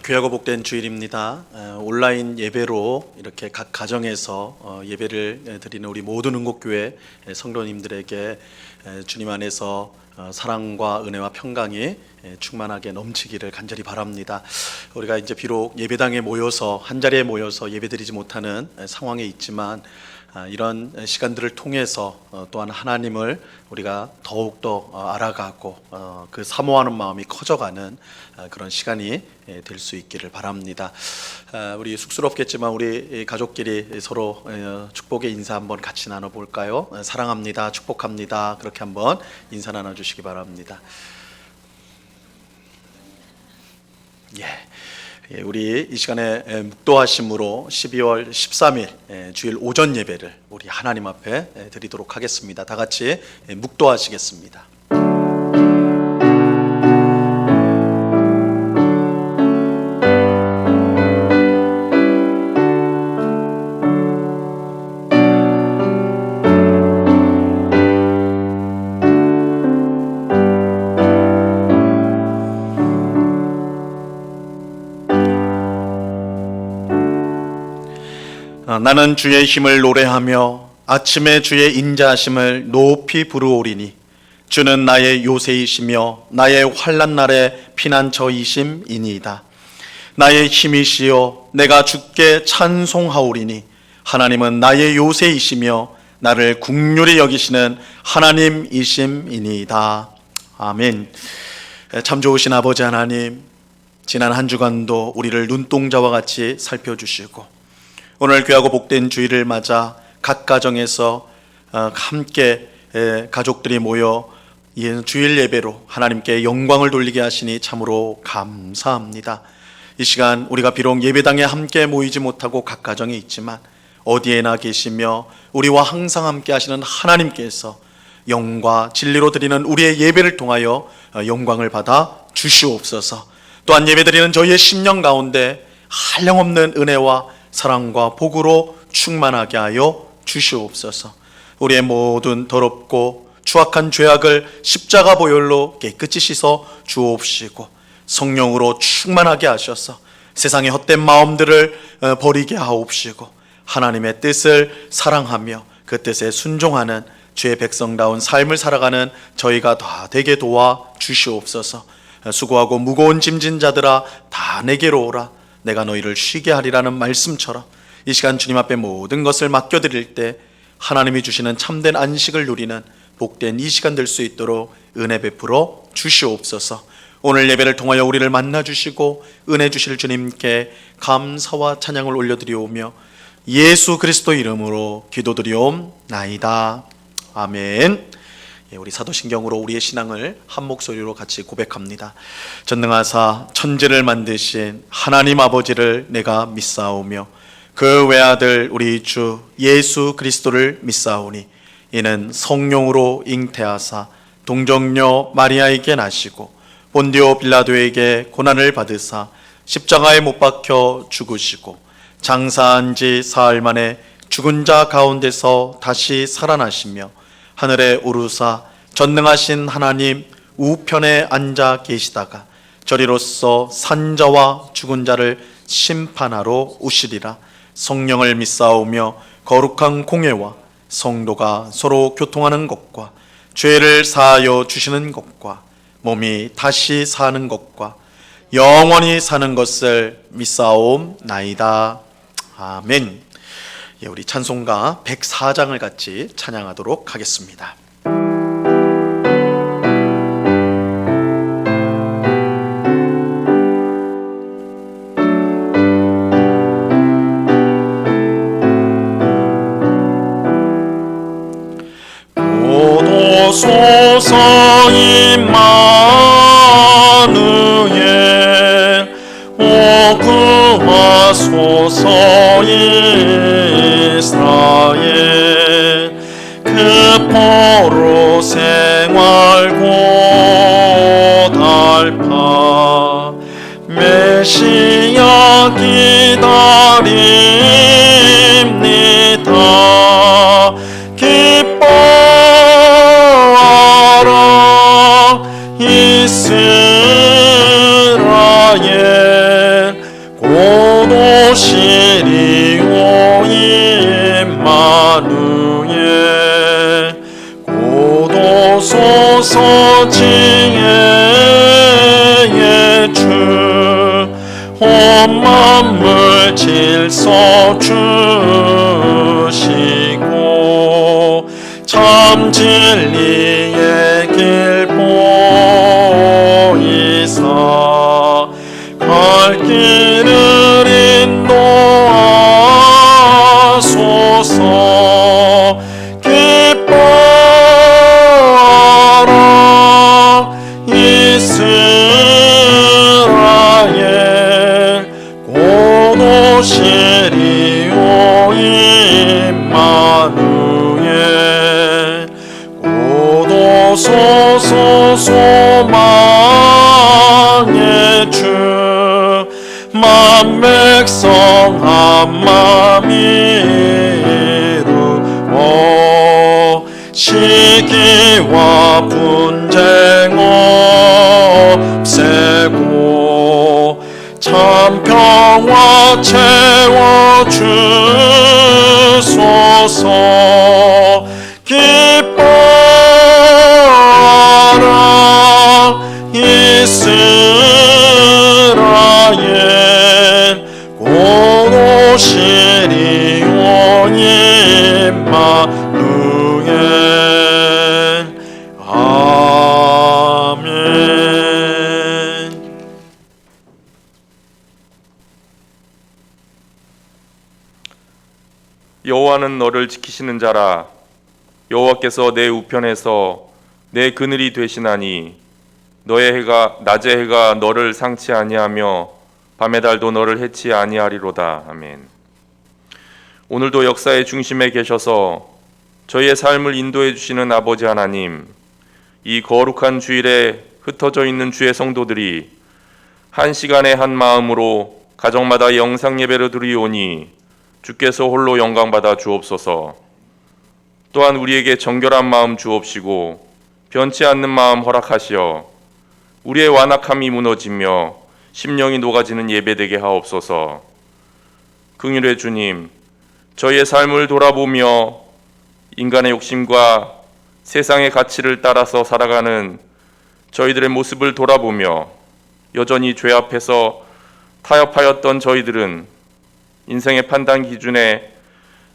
귀하고 복된 주일입니다. 온라인 예배로 이렇게 각 가정에서 예배를 드리는 우리 모든 응곡교회 성도님들에게 주님 안에서 사랑과 은혜와 평강이 충만하게 넘치기를 간절히 바랍니다. 우리가 이제 비록 예배당에 모여서 한 자리에 모여서 예배드리지 못하는 상황에 있지만 이런 시간들을 통해서 또한 하나님을 우리가 더욱더 알아가고 그 사모하는 마음이 커져가는 그런 시간이 될 수 있기를 바랍니다. 우리 쑥스럽겠지만 우리 가족끼리 서로 축복의 인사 한번 같이 나눠볼까요? 사랑합니다, 축복합니다, 그렇게 한번 인사 나눠주시기 바랍니다. 우리 이 시간에 묵도하심으로 12월 13일 주일 오전 예배를 우리 하나님 앞에 드리도록 하겠습니다. 다 같이 묵도하시겠습니다. 나는 주의 힘을 노래하며 아침에 주의 인자하심을 높이 부르오리니 주는 나의 요새이시며 나의 환난 날의 피난처이심이니이다. 나의 힘이시여 내가 주께 찬송하오리니 하나님은 나의 요새이시며 나를 긍휼히 여기시는 하나님이심이니이다. 아멘. 참 좋으신 아버지 하나님, 지난 한 주간도 우리를 눈동자와 같이 살펴주시고 오늘 귀하고 복된 주일을 맞아 각 가정에서 함께 가족들이 모여 주일 예배로 하나님께 영광을 돌리게 하시니 참으로 감사합니다. 이 시간 우리가 비록 예배당에 함께 모이지 못하고 각 가정에 있지만 어디에나 계시며 우리와 항상 함께 하시는 하나님께서 영과 진리로 드리는 우리의 예배를 통하여 영광을 받아 주시옵소서. 또한 예배드리는 저희의 심령 가운데 한량없는 은혜와 사랑과 복으로 충만하게 하여 주시옵소서. 우리의 모든 더럽고 추악한 죄악을 십자가 보혈로 깨끗이 씻어 주옵시고 성령으로 충만하게 하셔서 세상의 헛된 마음들을 버리게 하옵시고 하나님의 뜻을 사랑하며 그 뜻에 순종하는 주의 백성다운 삶을 살아가는 저희가 다 되게 도와 주시옵소서. 수고하고 무거운 짐진 자들아 다 내게로 오라. 내가 너희를 쉬게 하리라는 말씀처럼 이 시간 주님 앞에 모든 것을 맡겨드릴 때 하나님이 주시는 참된 안식을 누리는 복된 이 시간 될 수 있도록 은혜 베풀어 주시옵소서. 오늘 예배를 통하여 우리를 만나주시고 은혜 주실 주님께 감사와 찬양을 올려드리오며 예수 그리스도 이름으로 기도드리옵나이다. 아멘. 우리 사도신경으로 우리의 신앙을 한 목소리로 같이 고백합니다. 전능하사 천지를 만드신 하나님 아버지를 내가 믿사오며 그 외아들 우리 주 예수 그리스도를 믿사오니 이는 성령으로 잉태하사 동정녀 마리아에게 나시고 본디오 빌라도에게 고난을 받으사 십자가에 못 박혀 죽으시고 장사한 지 사흘 만에 죽은 자 가운데서 다시 살아나시며 하늘에 오르사 전능하신 하나님 우편에 앉아 계시다가 저리로서 산자와 죽은 자를 심판하러 오시리라. 성령을 믿사오며 거룩한 공회와 성도가 서로 교통하는 것과 죄를 사하여 주시는 것과 몸이 다시 사는 것과 영원히 사는 것을 믿사옵나이다. 아멘. 우리 찬송가 104장을 같이 찬양하도록 하겠습니다. 보소서 임마누엘 오 구하소서 이스라엘 그 포로 생활 고달파 메시아 기다립니다. 기뻐하라 이스라엘 만물 질서 주시고 참 진리의 길 보이사 갈 길을 인도하소서. 기뻐하라 이스라엘 곧 오시리오 임마누엘 곧 오소서 소망의 주 만 백성 한 마음 이루어 시기와 분쟁 없애고 참 평화 채워주소서. 기뻐하라 이스라엘 곧 오시리오 임마누엘. 아멘. 여호와는 너를 지키시는 자라. 여호와께서 내 우편에서 내 그늘이 되시나니 너의 해가 낮의 해가 너를 상치 아니하며 밤의 달도 너를 해치 아니하리로다. 아멘. 오늘도 역사의 중심에 계셔서 저희의 삶을 인도해 주시는 아버지 하나님, 이 거룩한 주일에 흩어져 있는 주의 성도들이 한 시간에 한 마음으로 가정마다 영상 예배를 드리오니 주께서 홀로 영광받아 주옵소서. 또한 우리에게 정결한 마음 주옵시고 변치 않는 마음 허락하시어 우리의 완악함이 무너지며 심령이 녹아지는 예배되게 하옵소서. 긍휼의 주님, 저희의 삶을 돌아보며 인간의 욕심과 세상의 가치를 따라서 살아가는 저희들의 모습을 돌아보며 여전히 죄 앞에서 타협하였던 저희들은 인생의 판단 기준에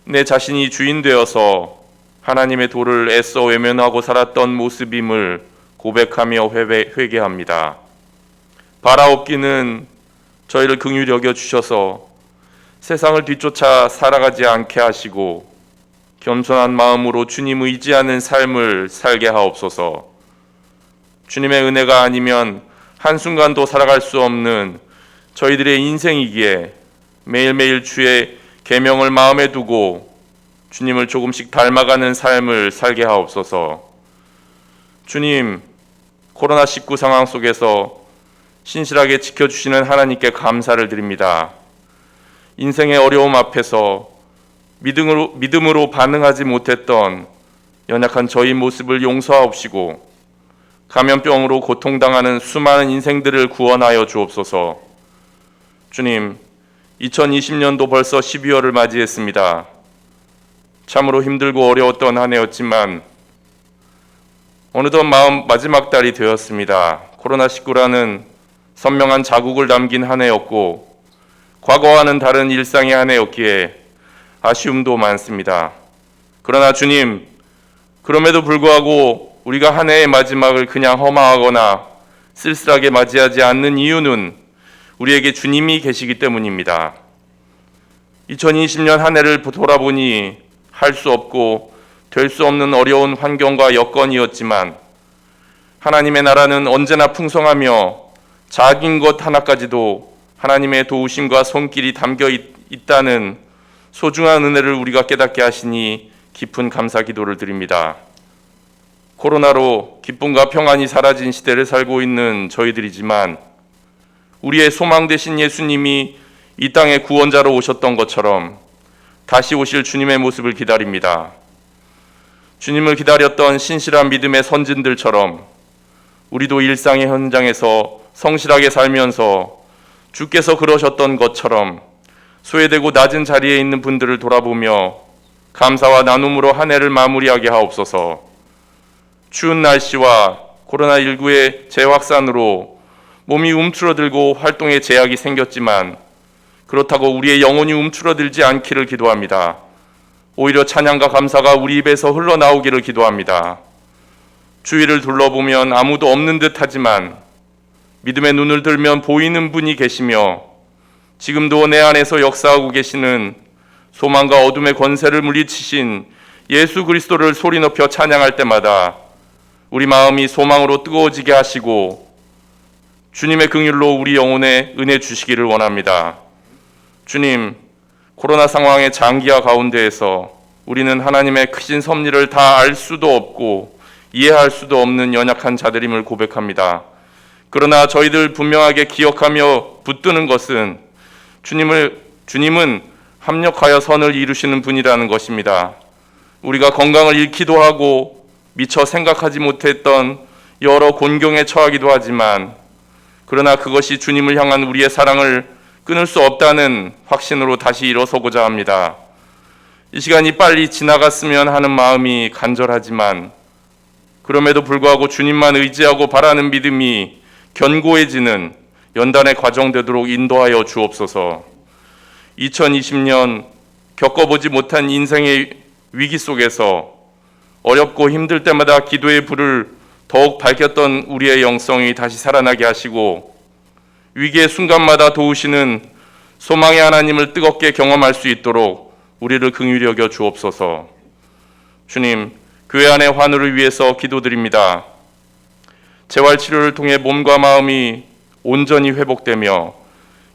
내 자신이 주인 되어서 하나님의 도를 애써 외면하고 살았던 모습임을 고백하며 회개합니다. 바라옵기는 저희를 긍휼히 여겨 주셔서 세상을 뒤쫓아 살아가지 않게 하시고 겸손한 마음으로 주님 의지하는 삶을 살게 하옵소서. 주님의 은혜가 아니면 한순간도 살아갈 수 없는 저희들의 인생이기에 매일매일 주의 계명을 마음에 두고 주님을 조금씩 닮아가는 삶을 살게 하옵소서. 주님, 코로나19 상황 속에서 신실하게 지켜주시는 하나님께 감사를 드립니다. 인생의 어려움 앞에서 믿음으로 반응하지 못했던 연약한 저희 모습을 용서하옵시고 감염병으로 고통당하는 수많은 인생들을 구원하여 주옵소서. 주님, 2020년도 벌써 12월을 맞이했습니다. 참으로 힘들고 어려웠던 한 해였지만 어느덧 마지막 달이 되었습니다. 코로나19라는 선명한 자국을 남긴 한 해였고 과거와는 다른 일상의 한 해였기에 아쉬움도 많습니다. 그러나 주님, 그럼에도 불구하고 우리가 한 해의 마지막을 그냥 허망하거나 쓸쓸하게 맞이하지 않는 이유는 우리에게 주님이 계시기 때문입니다. 2020년 한 해를 돌아보니 할 수 없고 될 수 없는 어려운 환경과 여건이었지만 하나님의 나라는 언제나 풍성하며 작은 것 하나까지도 하나님의 도우심과 손길이 담겨 있다는 소중한 은혜를 우리가 깨닫게 하시니 깊은 감사 기도를 드립니다. 코로나로 기쁨과 평안이 사라진 시대를 살고 있는 저희들이지만 우리의 소망 되신 예수님이 이 땅에 구원자로 오셨던 것처럼 다시 오실 주님의 모습을 기다립니다. 주님을 기다렸던 신실한 믿음의 선진들처럼 우리도 일상의 현장에서 성실하게 살면서 주께서 그러셨던 것처럼 소외되고 낮은 자리에 있는 분들을 돌아보며 감사와 나눔으로 한 해를 마무리하게 하옵소서. 추운 날씨와 코로나19의 재확산으로 몸이 움츠러들고 활동에 제약이 생겼지만 그렇다고 우리의 영혼이 움츠러들지 않기를 기도합니다. 오히려 찬양과 감사가 우리 입에서 흘러나오기를 기도합니다. 주위를 둘러보면 아무도 없는 듯하지만 믿음의 눈을 들면 보이는 분이 계시며 지금도 내 안에서 역사하고 계시는 소망과 어둠의 권세를 물리치신 예수 그리스도를 소리 높여 찬양할 때마다 우리 마음이 소망으로 뜨거워지게 하시고 주님의 긍휼로 우리 영혼에 은혜 주시기를 원합니다. 주님, 코로나 상황의 장기화 가운데에서 우리는 하나님의 크신 섭리를 다 알 수도 없고 이해할 수도 없는 연약한 자들임을 고백합니다. 그러나 저희들 분명하게 기억하며 붙드는 것은 주님은 합력하여 선을 이루시는 분이라는 것입니다. 우리가 건강을 잃기도 하고 미처 생각하지 못했던 여러 곤경에 처하기도 하지만 그러나 그것이 주님을 향한 우리의 사랑을 끊을 수 없다는 확신으로 다시 일어서고자 합니다. 이 시간이 빨리 지나갔으면 하는 마음이 간절하지만 그럼에도 불구하고 주님만 의지하고 바라는 믿음이 견고해지는 연단의 과정 되도록 인도하여 주옵소서. 2020년 겪어보지 못한 인생의 위기 속에서 어렵고 힘들 때마다 기도의 불을 더욱 밝혔던 우리의 영성이 다시 살아나게 하시고 위기의 순간마다 도우시는 소망의 하나님을 뜨겁게 경험할 수 있도록 우리를 긍휼히 여겨 주옵소서. 주님, 교회 안의 환우를 위해서 기도드립니다. 재활치료를 통해 몸과 마음이 온전히 회복되며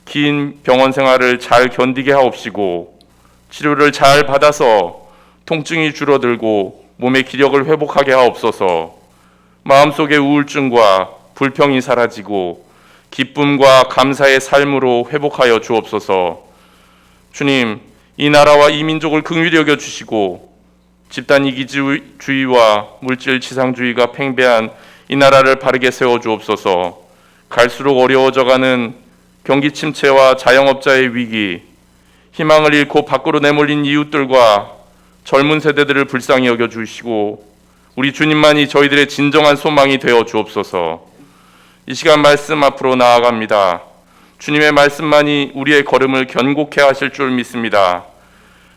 긴 병원 생활을 잘 견디게 하옵시고 치료를 잘 받아서 통증이 줄어들고 몸의 기력을 회복하게 하옵소서. 마음속의 우울증과 불평이 사라지고 기쁨과 감사의 삶으로 회복하여 주옵소서. 주님, 이 나라와 이 민족을 긍휼히 여겨 주시고 집단 이기주의와 물질 지상주의가 팽배한 이 나라를 바르게 세워 주옵소서. 갈수록 어려워져가는 경기 침체와 자영업자의 위기, 희망을 잃고 밖으로 내몰린 이웃들과 젊은 세대들을 불쌍히 여겨 주시고 우리 주님만이 저희들의 진정한 소망이 되어 주옵소서. 이 시간 말씀 앞으로 나아갑니다. 주님의 말씀만이 우리의 걸음을 견고케 하실 줄 믿습니다.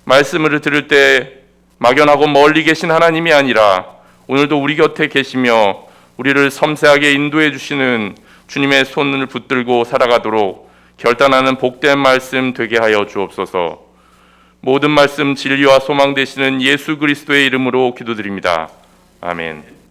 말씀을 들을 때 막연하고 멀리 계신 하나님이 아니라 오늘도 우리 곁에 계시며 우리를 섬세하게 인도해 주시는 주님의 손을 붙들고 살아가도록 결단하는 복된 말씀 되게 하여 주옵소서. 모든 말씀 진리와 소망 되시는 예수 그리스도의 이름으로 기도드립니다. 아멘.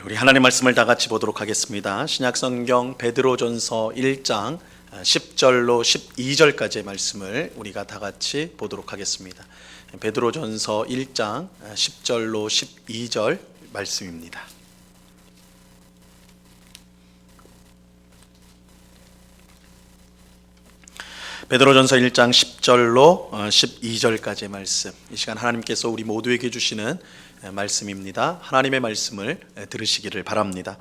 우리 하나님 말씀을 다 같이 보도록 하겠습니다. 신약성경 베드로전서 1장 10절로 12절까지의 말씀을 우리가 다 같이 보도록 하겠습니다. 베드로전서 1장 10절로 12절 말씀입니다. 베드로전서 1장 10절로 12절까지의 말씀, 이 시간 하나님께서 우리 모두에게 주시는 말씀입니다. 하나님의 말씀을 들으시기를 바랍니다.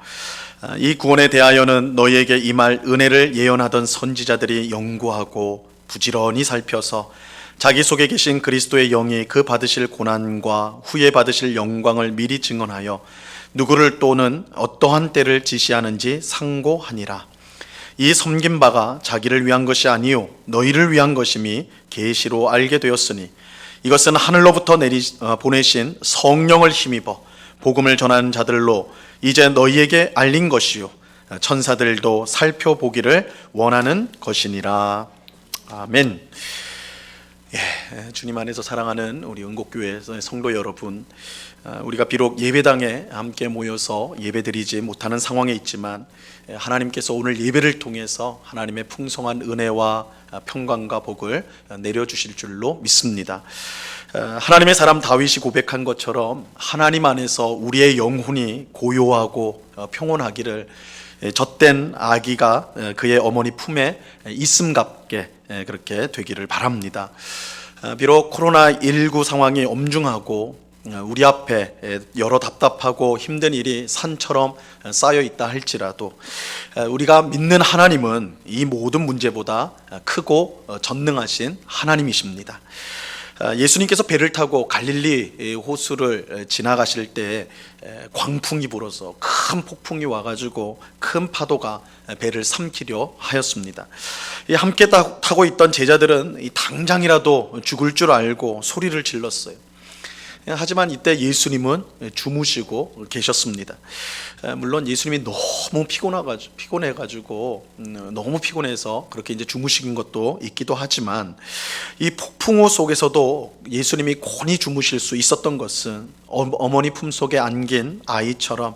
이 구원에 대하여는 너희에게 임할 은혜를 예언하던 선지자들이 연구하고 부지런히 살펴서 자기 속에 계신 그리스도의 영이 그 받으실 고난과 후에 받으실 영광을 미리 증언하여 누구를 또는 어떠한 때를 지시하는지 상고하니라. 이 섬긴 바가 자기를 위한 것이 아니요 너희를 위한 것임이 계시로 알게 되었으니 이것은 하늘로부터 보내신 성령을 힘입어 복음을 전하는 자들로 이제 너희에게 알린 것이요 천사들도 살펴보기를 원하는 것이니라. 아멘. 주님 안에서 사랑하는 우리 은곡교회의 성도 여러분, 우리가 비록 예배당에 함께 모여서 예배드리지 못하는 상황에 있지만 하나님께서 오늘 예배를 통해서 하나님의 풍성한 은혜와 평강과 복을 내려주실 줄로 믿습니다. 하나님의 사람 다윗이 고백한 것처럼 하나님 안에서 우리의 영혼이 고요하고 평온하기를 젖된 아기가 그의 어머니 품에 있음같게 그렇게 되기를 바랍니다. 비록 코로나19 상황이 엄중하고 우리 앞에 여러 답답하고 힘든 일이 산처럼 쌓여 있다 할지라도 우리가 믿는 하나님은 이 모든 문제보다 크고 전능하신 하나님이십니다. 예수님께서 배를 타고 갈릴리 호수를 지나가실 때 광풍이 불어서 큰 폭풍이 와가지고 큰 파도가 배를 삼키려 하였습니다. 함께 타고 있던 제자들은 당장이라도 죽을 줄 알고 소리를 질렀어요. 하지만 이때 예수님은 주무시고 계셨습니다. 물론 예수님이 너무 피곤해가지고 너무 피곤해서 그렇게 이제 주무신 것도 있기도 하지만 이 폭풍우 속에서도 예수님이 곤히 주무실 수 있었던 것은 어머니 품속에 안긴 아이처럼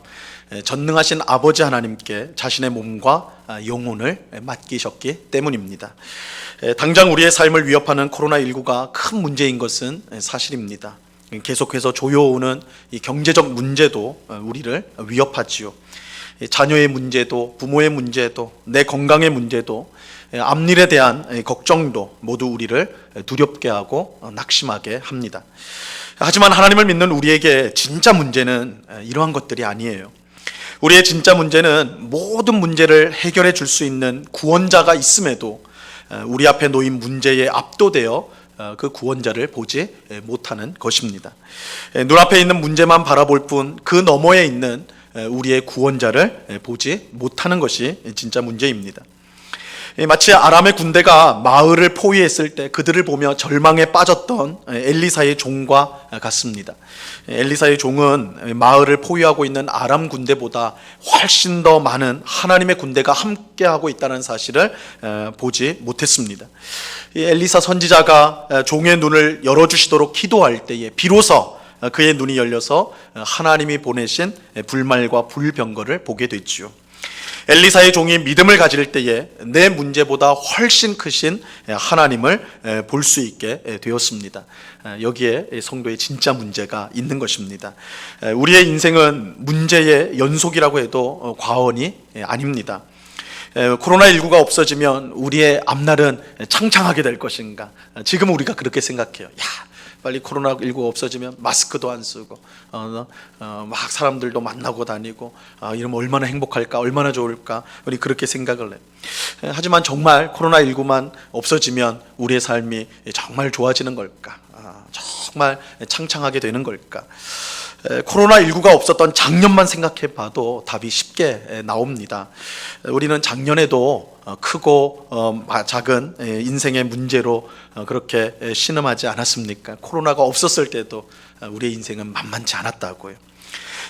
전능하신 아버지 하나님께 자신의 몸과 영혼을 맡기셨기 때문입니다. 당장 우리의 삶을 위협하는 코로나19가 큰 문제인 것은 사실입니다. 계속해서 조여오는 이 경제적 문제도 우리를 위협하지요. 자녀의 문제도, 부모의 문제도, 내 건강의 문제도, 앞일에 대한 걱정도 모두 우리를 두렵게 하고 낙심하게 합니다. 하지만 하나님을 믿는 우리에게 진짜 문제는 이러한 것들이 아니에요. 우리의 진짜 문제는 모든 문제를 해결해 줄 수 있는 구원자가 있음에도 우리 앞에 놓인 문제에 압도되어 그 구원자를 보지 못하는 것입니다. 눈앞에 있는 문제만 바라볼 뿐 그 너머에 있는 우리의 구원자를 보지 못하는 것이 진짜 문제입니다. 마치 아람의 군대가 마을을 포위했을 때 그들을 보며 절망에 빠졌던 엘리사의 종과 같습니다. 엘리사의 종은 마을을 포위하고 있는 아람 군대보다 훨씬 더 많은 하나님의 군대가 함께하고 있다는 사실을 보지 못했습니다. 엘리사 선지자가 종의 눈을 열어주시도록 기도할 때에 비로소 그의 눈이 열려서 하나님이 보내신 불말과 불병거를 보게 됐지요. 엘리사의 종이 믿음을 가질 때에 내 문제보다 훨씬 크신 하나님을 볼 수 있게 되었습니다. 여기에 성도의 진짜 문제가 있는 것입니다. 우리의 인생은 문제의 연속이라고 해도 과언이 아닙니다. 코로나19가 없어지면 우리의 앞날은 창창하게 될 것인가? 지금 우리가 그렇게 생각해요. 빨리 코로나19 없어지면 마스크도 안 쓰고 막 사람들도 만나고 다니고 이러면 얼마나 행복할까, 얼마나 좋을까, 우리 그렇게 생각을 해요. 하지만 정말 코로나19만 없어지면 우리의 삶이 정말 좋아지는 걸까? 정말 창창하게 되는 걸까? 코로나19가 없었던 작년만 생각해 봐도 답이 쉽게 나옵니다. 우리는 작년에도 크고 작은 인생의 문제로 그렇게 신음하지 않았습니까? 코로나가 없었을 때도 우리의 인생은 만만치 않았다고요.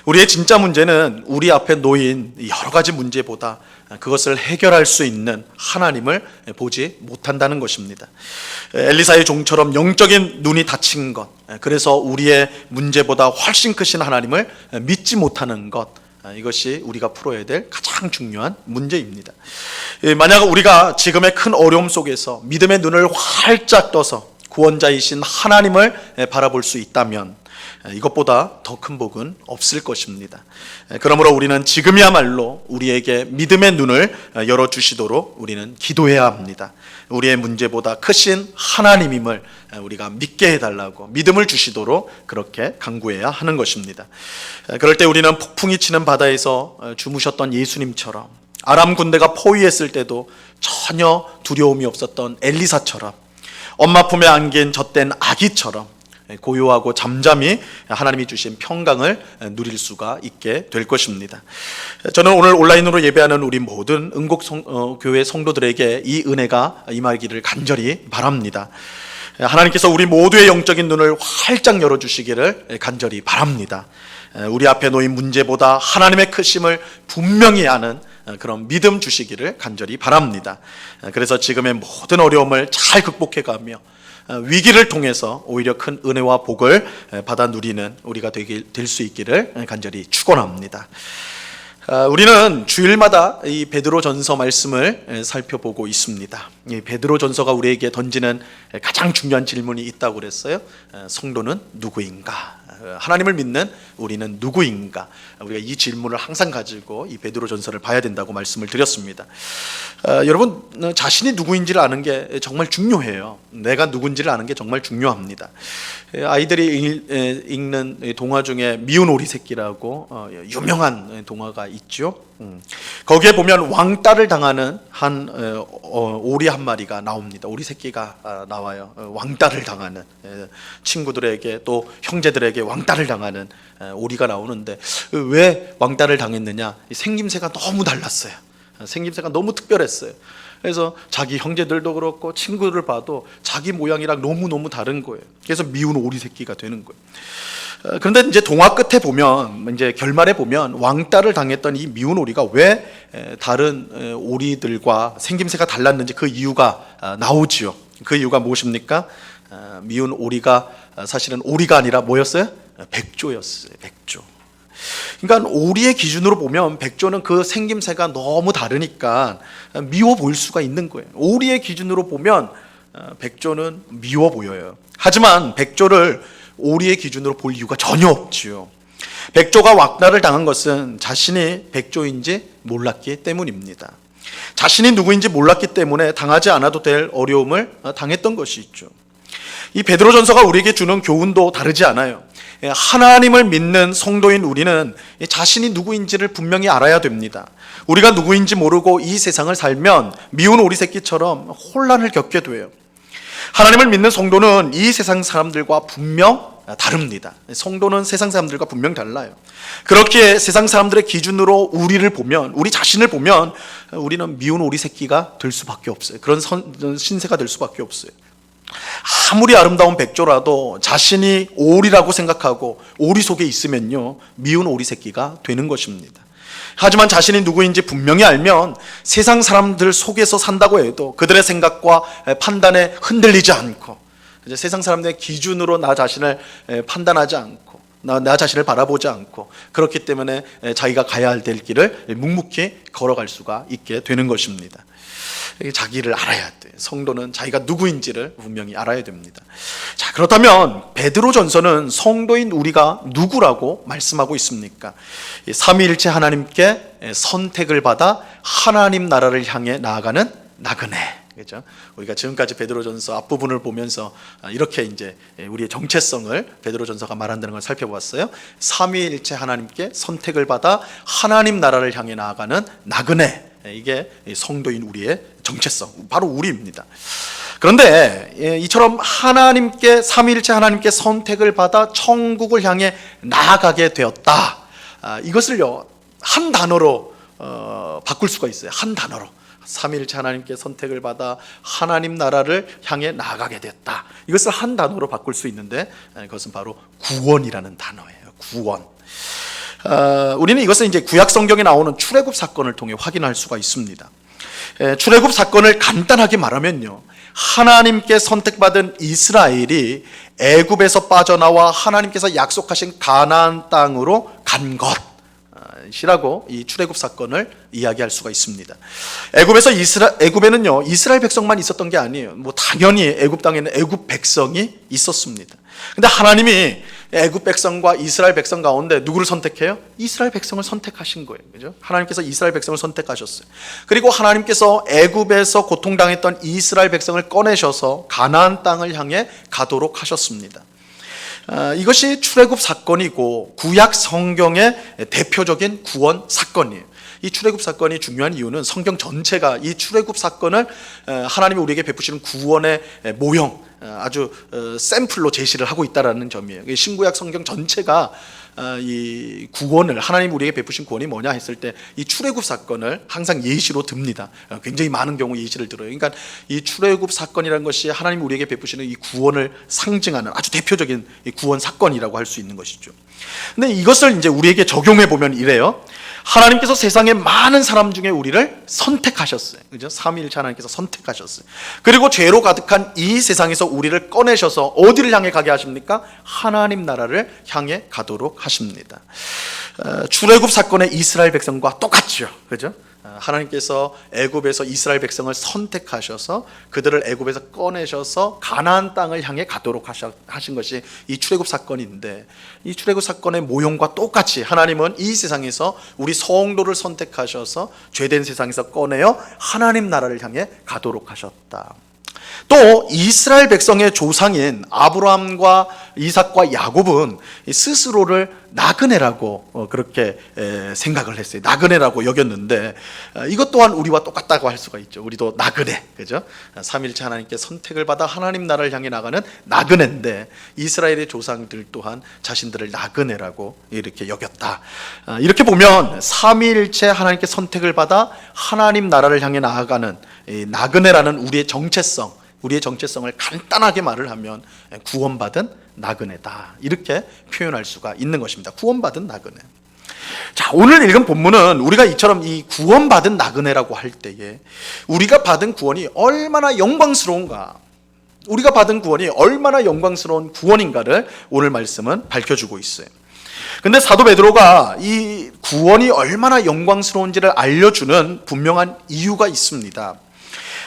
우리의 진짜 문제는 우리 앞에 놓인 여러 가지 문제보다 그것을 해결할 수 있는 하나님을 보지 못한다는 것입니다. 엘리사의 종처럼 영적인 눈이 닫힌 것, 그래서 우리의 문제보다 훨씬 크신 하나님을 믿지 못하는 것, 이것이 우리가 풀어야 될 가장 중요한 문제입니다. 만약 우리가 지금의 큰 어려움 속에서 믿음의 눈을 활짝 떠서 구원자이신 하나님을 바라볼 수 있다면 이것보다 더 큰 복은 없을 것입니다. 그러므로 우리는 지금이야말로 우리에게 믿음의 눈을 열어주시도록 우리는 기도해야 합니다. 우리의 문제보다 크신 하나님임을 우리가 믿게 해달라고 믿음을 주시도록 그렇게 간구해야 하는 것입니다. 그럴 때 우리는 폭풍이 치는 바다에서 주무셨던 예수님처럼, 아람 군대가 포위했을 때도 전혀 두려움이 없었던 엘리사처럼, 엄마 품에 안긴 젖된 아기처럼 고요하고 잠잠히 하나님이 주신 평강을 누릴 수가 있게 될 것입니다. 저는 오늘 온라인으로 예배하는 우리 모든 응곡교회 성도들에게 이 은혜가 임하기를 간절히 바랍니다. 하나님께서 우리 모두의 영적인 눈을 활짝 열어주시기를 간절히 바랍니다. 우리 앞에 놓인 문제보다 하나님의 크심을 분명히 아는 그런 믿음 주시기를 간절히 바랍니다. 그래서 지금의 모든 어려움을 잘 극복해가며 위기를 통해서 오히려 큰 은혜와 복을 받아 누리는 우리가 될 수 있기를 간절히 축원합니다. 우리는 주일마다 이 베드로전서 말씀을 살펴보고 있습니다. 이 베드로전서가 우리에게 던지는 가장 중요한 질문이 있다고 그랬어요. 성도는 누구인가? 하나님을 믿는 우리는 누구인가? 우리가 이 질문을 항상 가지고 이 베드로전서를 봐야 된다고 말씀을 드렸습니다. 여러분, 자신이 누구인지를 아는 게 정말 중요해요. 내가 누군지를 아는 게 정말 중요합니다. 아이들이 읽는 동화 중에 미운 오리 새끼라고 유명한 동화가 있죠. 거기에 보면 왕따를 당하는 한 오리 한 마리가 나옵니다. 오리 새끼가 나와요. 왕따를 당하는, 친구들에게 또 형제들에게 왕따를 당하는 오리가 나오는데, 왜 왕따를 당했느냐? 생김새가 너무 달랐어요. 생김새가 너무 특별했어요. 그래서 자기 형제들도 그렇고 친구들을 봐도 자기 모양이랑 너무너무 다른 거예요. 그래서 미운 오리 새끼가 되는 거예요. 그런데 이제 동화 끝에 보면, 이제 결말에 보면 왕따를 당했던 이 미운 오리가 왜 다른 오리들과 생김새가 달랐는지 그 이유가 나오지요. 그 이유가 무엇입니까? 미운 오리가 사실은 오리가 아니라 뭐였어요? 백조였어요. 백조. 그러니까 오리의 기준으로 보면 백조는 그 생김새가 너무 다르니까 미워 보일 수가 있는 거예요. 오리의 기준으로 보면 백조는 미워 보여요. 하지만 백조를 오리의 기준으로 볼 이유가 전혀 없지요. 백조가 왕따를 당한 것은 자신이 백조인지 몰랐기 때문입니다. 자신이 누구인지 몰랐기 때문에 당하지 않아도 될 어려움을 당했던 것이 있죠. 이 베드로전서가 우리에게 주는 교훈도 다르지 않아요. 하나님을 믿는 성도인 우리는 자신이 누구인지를 분명히 알아야 됩니다. 우리가 누구인지 모르고 이 세상을 살면 미운 오리 새끼처럼 혼란을 겪게 돼요. 하나님을 믿는 성도는 이 세상 사람들과 분명 다릅니다. 성도는 세상 사람들과 분명 달라요. 그렇기에 세상 사람들의 기준으로 우리를 보면, 우리 자신을 보면 우리는 미운 오리 새끼가 될 수밖에 없어요. 그런 신세가 될 수밖에 없어요. 아무리 아름다운 백조라도 자신이 오리라고 생각하고 오리 속에 있으면요, 미운 오리 새끼가 되는 것입니다. 하지만 자신이 누구인지 분명히 알면 세상 사람들 속에서 산다고 해도 그들의 생각과 판단에 흔들리지 않고, 이제 세상 사람들의 기준으로 나 자신을 판단하지 않고, 나 자신을 바라보지 않고, 그렇기 때문에 자기가 가야 될 길을 묵묵히 걸어갈 수가 있게 되는 것입니다. 자기를 알아야 돼요. 성도는 자기가 누구인지를 분명히 알아야 됩니다. 자, 그렇다면 베드로전서는 성도인 우리가 누구라고 말씀하고 있습니까? 삼위일체 하나님께 선택을 받아 하나님 나라를 향해 나아가는 나그네. 그렇죠? 우리가 지금까지 베드로전서 앞부분을 보면서 이렇게 이제 우리의 정체성을 베드로전서가 말한다는 걸 살펴보았어요. 삼위일체 하나님께 선택을 받아 하나님 나라를 향해 나아가는 나그네. 이게 성도인 우리의 정체성, 바로 우리입니다. 그런데 이처럼 하나님께, 삼위일체 하나님께 선택을 받아 천국을 향해 나아가게 되었다. 이것을요, 한 단어로 바꿀 수가 있어요. 한 단어로. 삼위일체 하나님께 선택을 받아 하나님 나라를 향해 나아가게 됐다. 이것을 한 단어로 바꿀 수 있는데, 그것은 바로 구원이라는 단어예요. 구원. 우리는 이것을 이제 구약 성경에 나오는 출애굽 사건을 통해 확인할 수가 있습니다. 출애굽 사건을 간단하게 말하면요, 하나님께 선택받은 이스라엘이 애굽에서 빠져나와 하나님께서 약속하신 가나안 땅으로 간 것이라고 이 출애굽 사건을 이야기할 수가 있습니다. 애굽에는요, 이스라엘 백성만 있었던 게 아니에요. 뭐 당연히 애굽 땅에는 애굽 백성이 있었습니다. 근데 하나님이 애굽 백성과 이스라엘 백성 가운데 누구를 선택해요? 이스라엘 백성을 선택하신 거예요. 그죠? 하나님께서 이스라엘 백성을 선택하셨어요. 그리고 하나님께서 애굽에서 고통당했던 이스라엘 백성을 꺼내셔서 가나안 땅을 향해 가도록 하셨습니다. 이것이 출애굽 사건이고 구약 성경의 대표적인 구원 사건이에요. 이 출애굽 사건이 중요한 이유는 성경 전체가 이 출애굽 사건을 하나님이 우리에게 베푸시는 구원의 모형, 아주 샘플로 제시를 하고 있다는 점이에요. 신구약 성경 전체가 이 구원을, 하나님 우리에게 베푸신 구원이 뭐냐 했을 때 이 출애굽 사건을 항상 예시로 듭니다. 굉장히 많은 경우 예시를 들어요. 그러니까 이 출애굽 사건이라는 것이 하나님 우리에게 베푸시는 이 구원을 상징하는 아주 대표적인 이 구원 사건이라고 할 수 있는 것이죠. 근데 이것을 이제 우리에게 적용해 보면 이래요. 하나님께서 세상의 많은 사람 중에 우리를 선택하셨어요. 그죠? 삼위일체 하나님께서 선택하셨어요. 그리고 죄로 가득한 이 세상에서 우리를 꺼내셔서 어디를 향해 가게 하십니까? 하나님 나라를 향해 가도록 하십니다. 출애굽 사건의 이스라엘 백성과 똑같죠. 그죠? 하나님께서 애굽에서 이스라엘 백성을 선택하셔서 그들을 애굽에서 꺼내셔서 가나안 땅을 향해 가도록 하신 것이 이 출애굽 사건인데, 이 출애굽 사건의 모형과 똑같이 하나님은 이 세상에서 우리 성도를 선택하셔서 죄된 세상에서 꺼내어 하나님 나라를 향해 가도록 하셨다. 또 이스라엘 백성의 조상인 아브라함과 이삭과 야곱은 스스로를 나그네라고 그렇게 생각을 했어요. 나그네라고 여겼는데, 이것 또한 우리와 똑같다고 할 수가 있죠. 우리도 나그네, 그죠? 삼위일체 하나님께 선택을 받아 하나님 나라를 향해 나가는 나그네인데, 이스라엘의 조상들 또한 자신들을 나그네라고 이렇게 여겼다. 이렇게 보면 삼위일체 하나님께 선택을 받아 하나님 나라를 향해 나아가는 이 나그네라는 우리의 정체성을 간단하게 말을 하면 구원받은 나그네다, 이렇게 표현할 수가 있는 것입니다. 구원받은 나그네. 자, 오늘 읽은 본문은 우리가 이처럼 이 구원받은 나그네라고 할 때에 우리가 받은 구원이 얼마나 영광스러운가, 우리가 받은 구원이 얼마나 영광스러운 구원인가를 오늘 말씀은 밝혀주고 있어요. 근데 사도 베드로가 이 구원이 얼마나 영광스러운지를 알려주는 분명한 이유가 있습니다.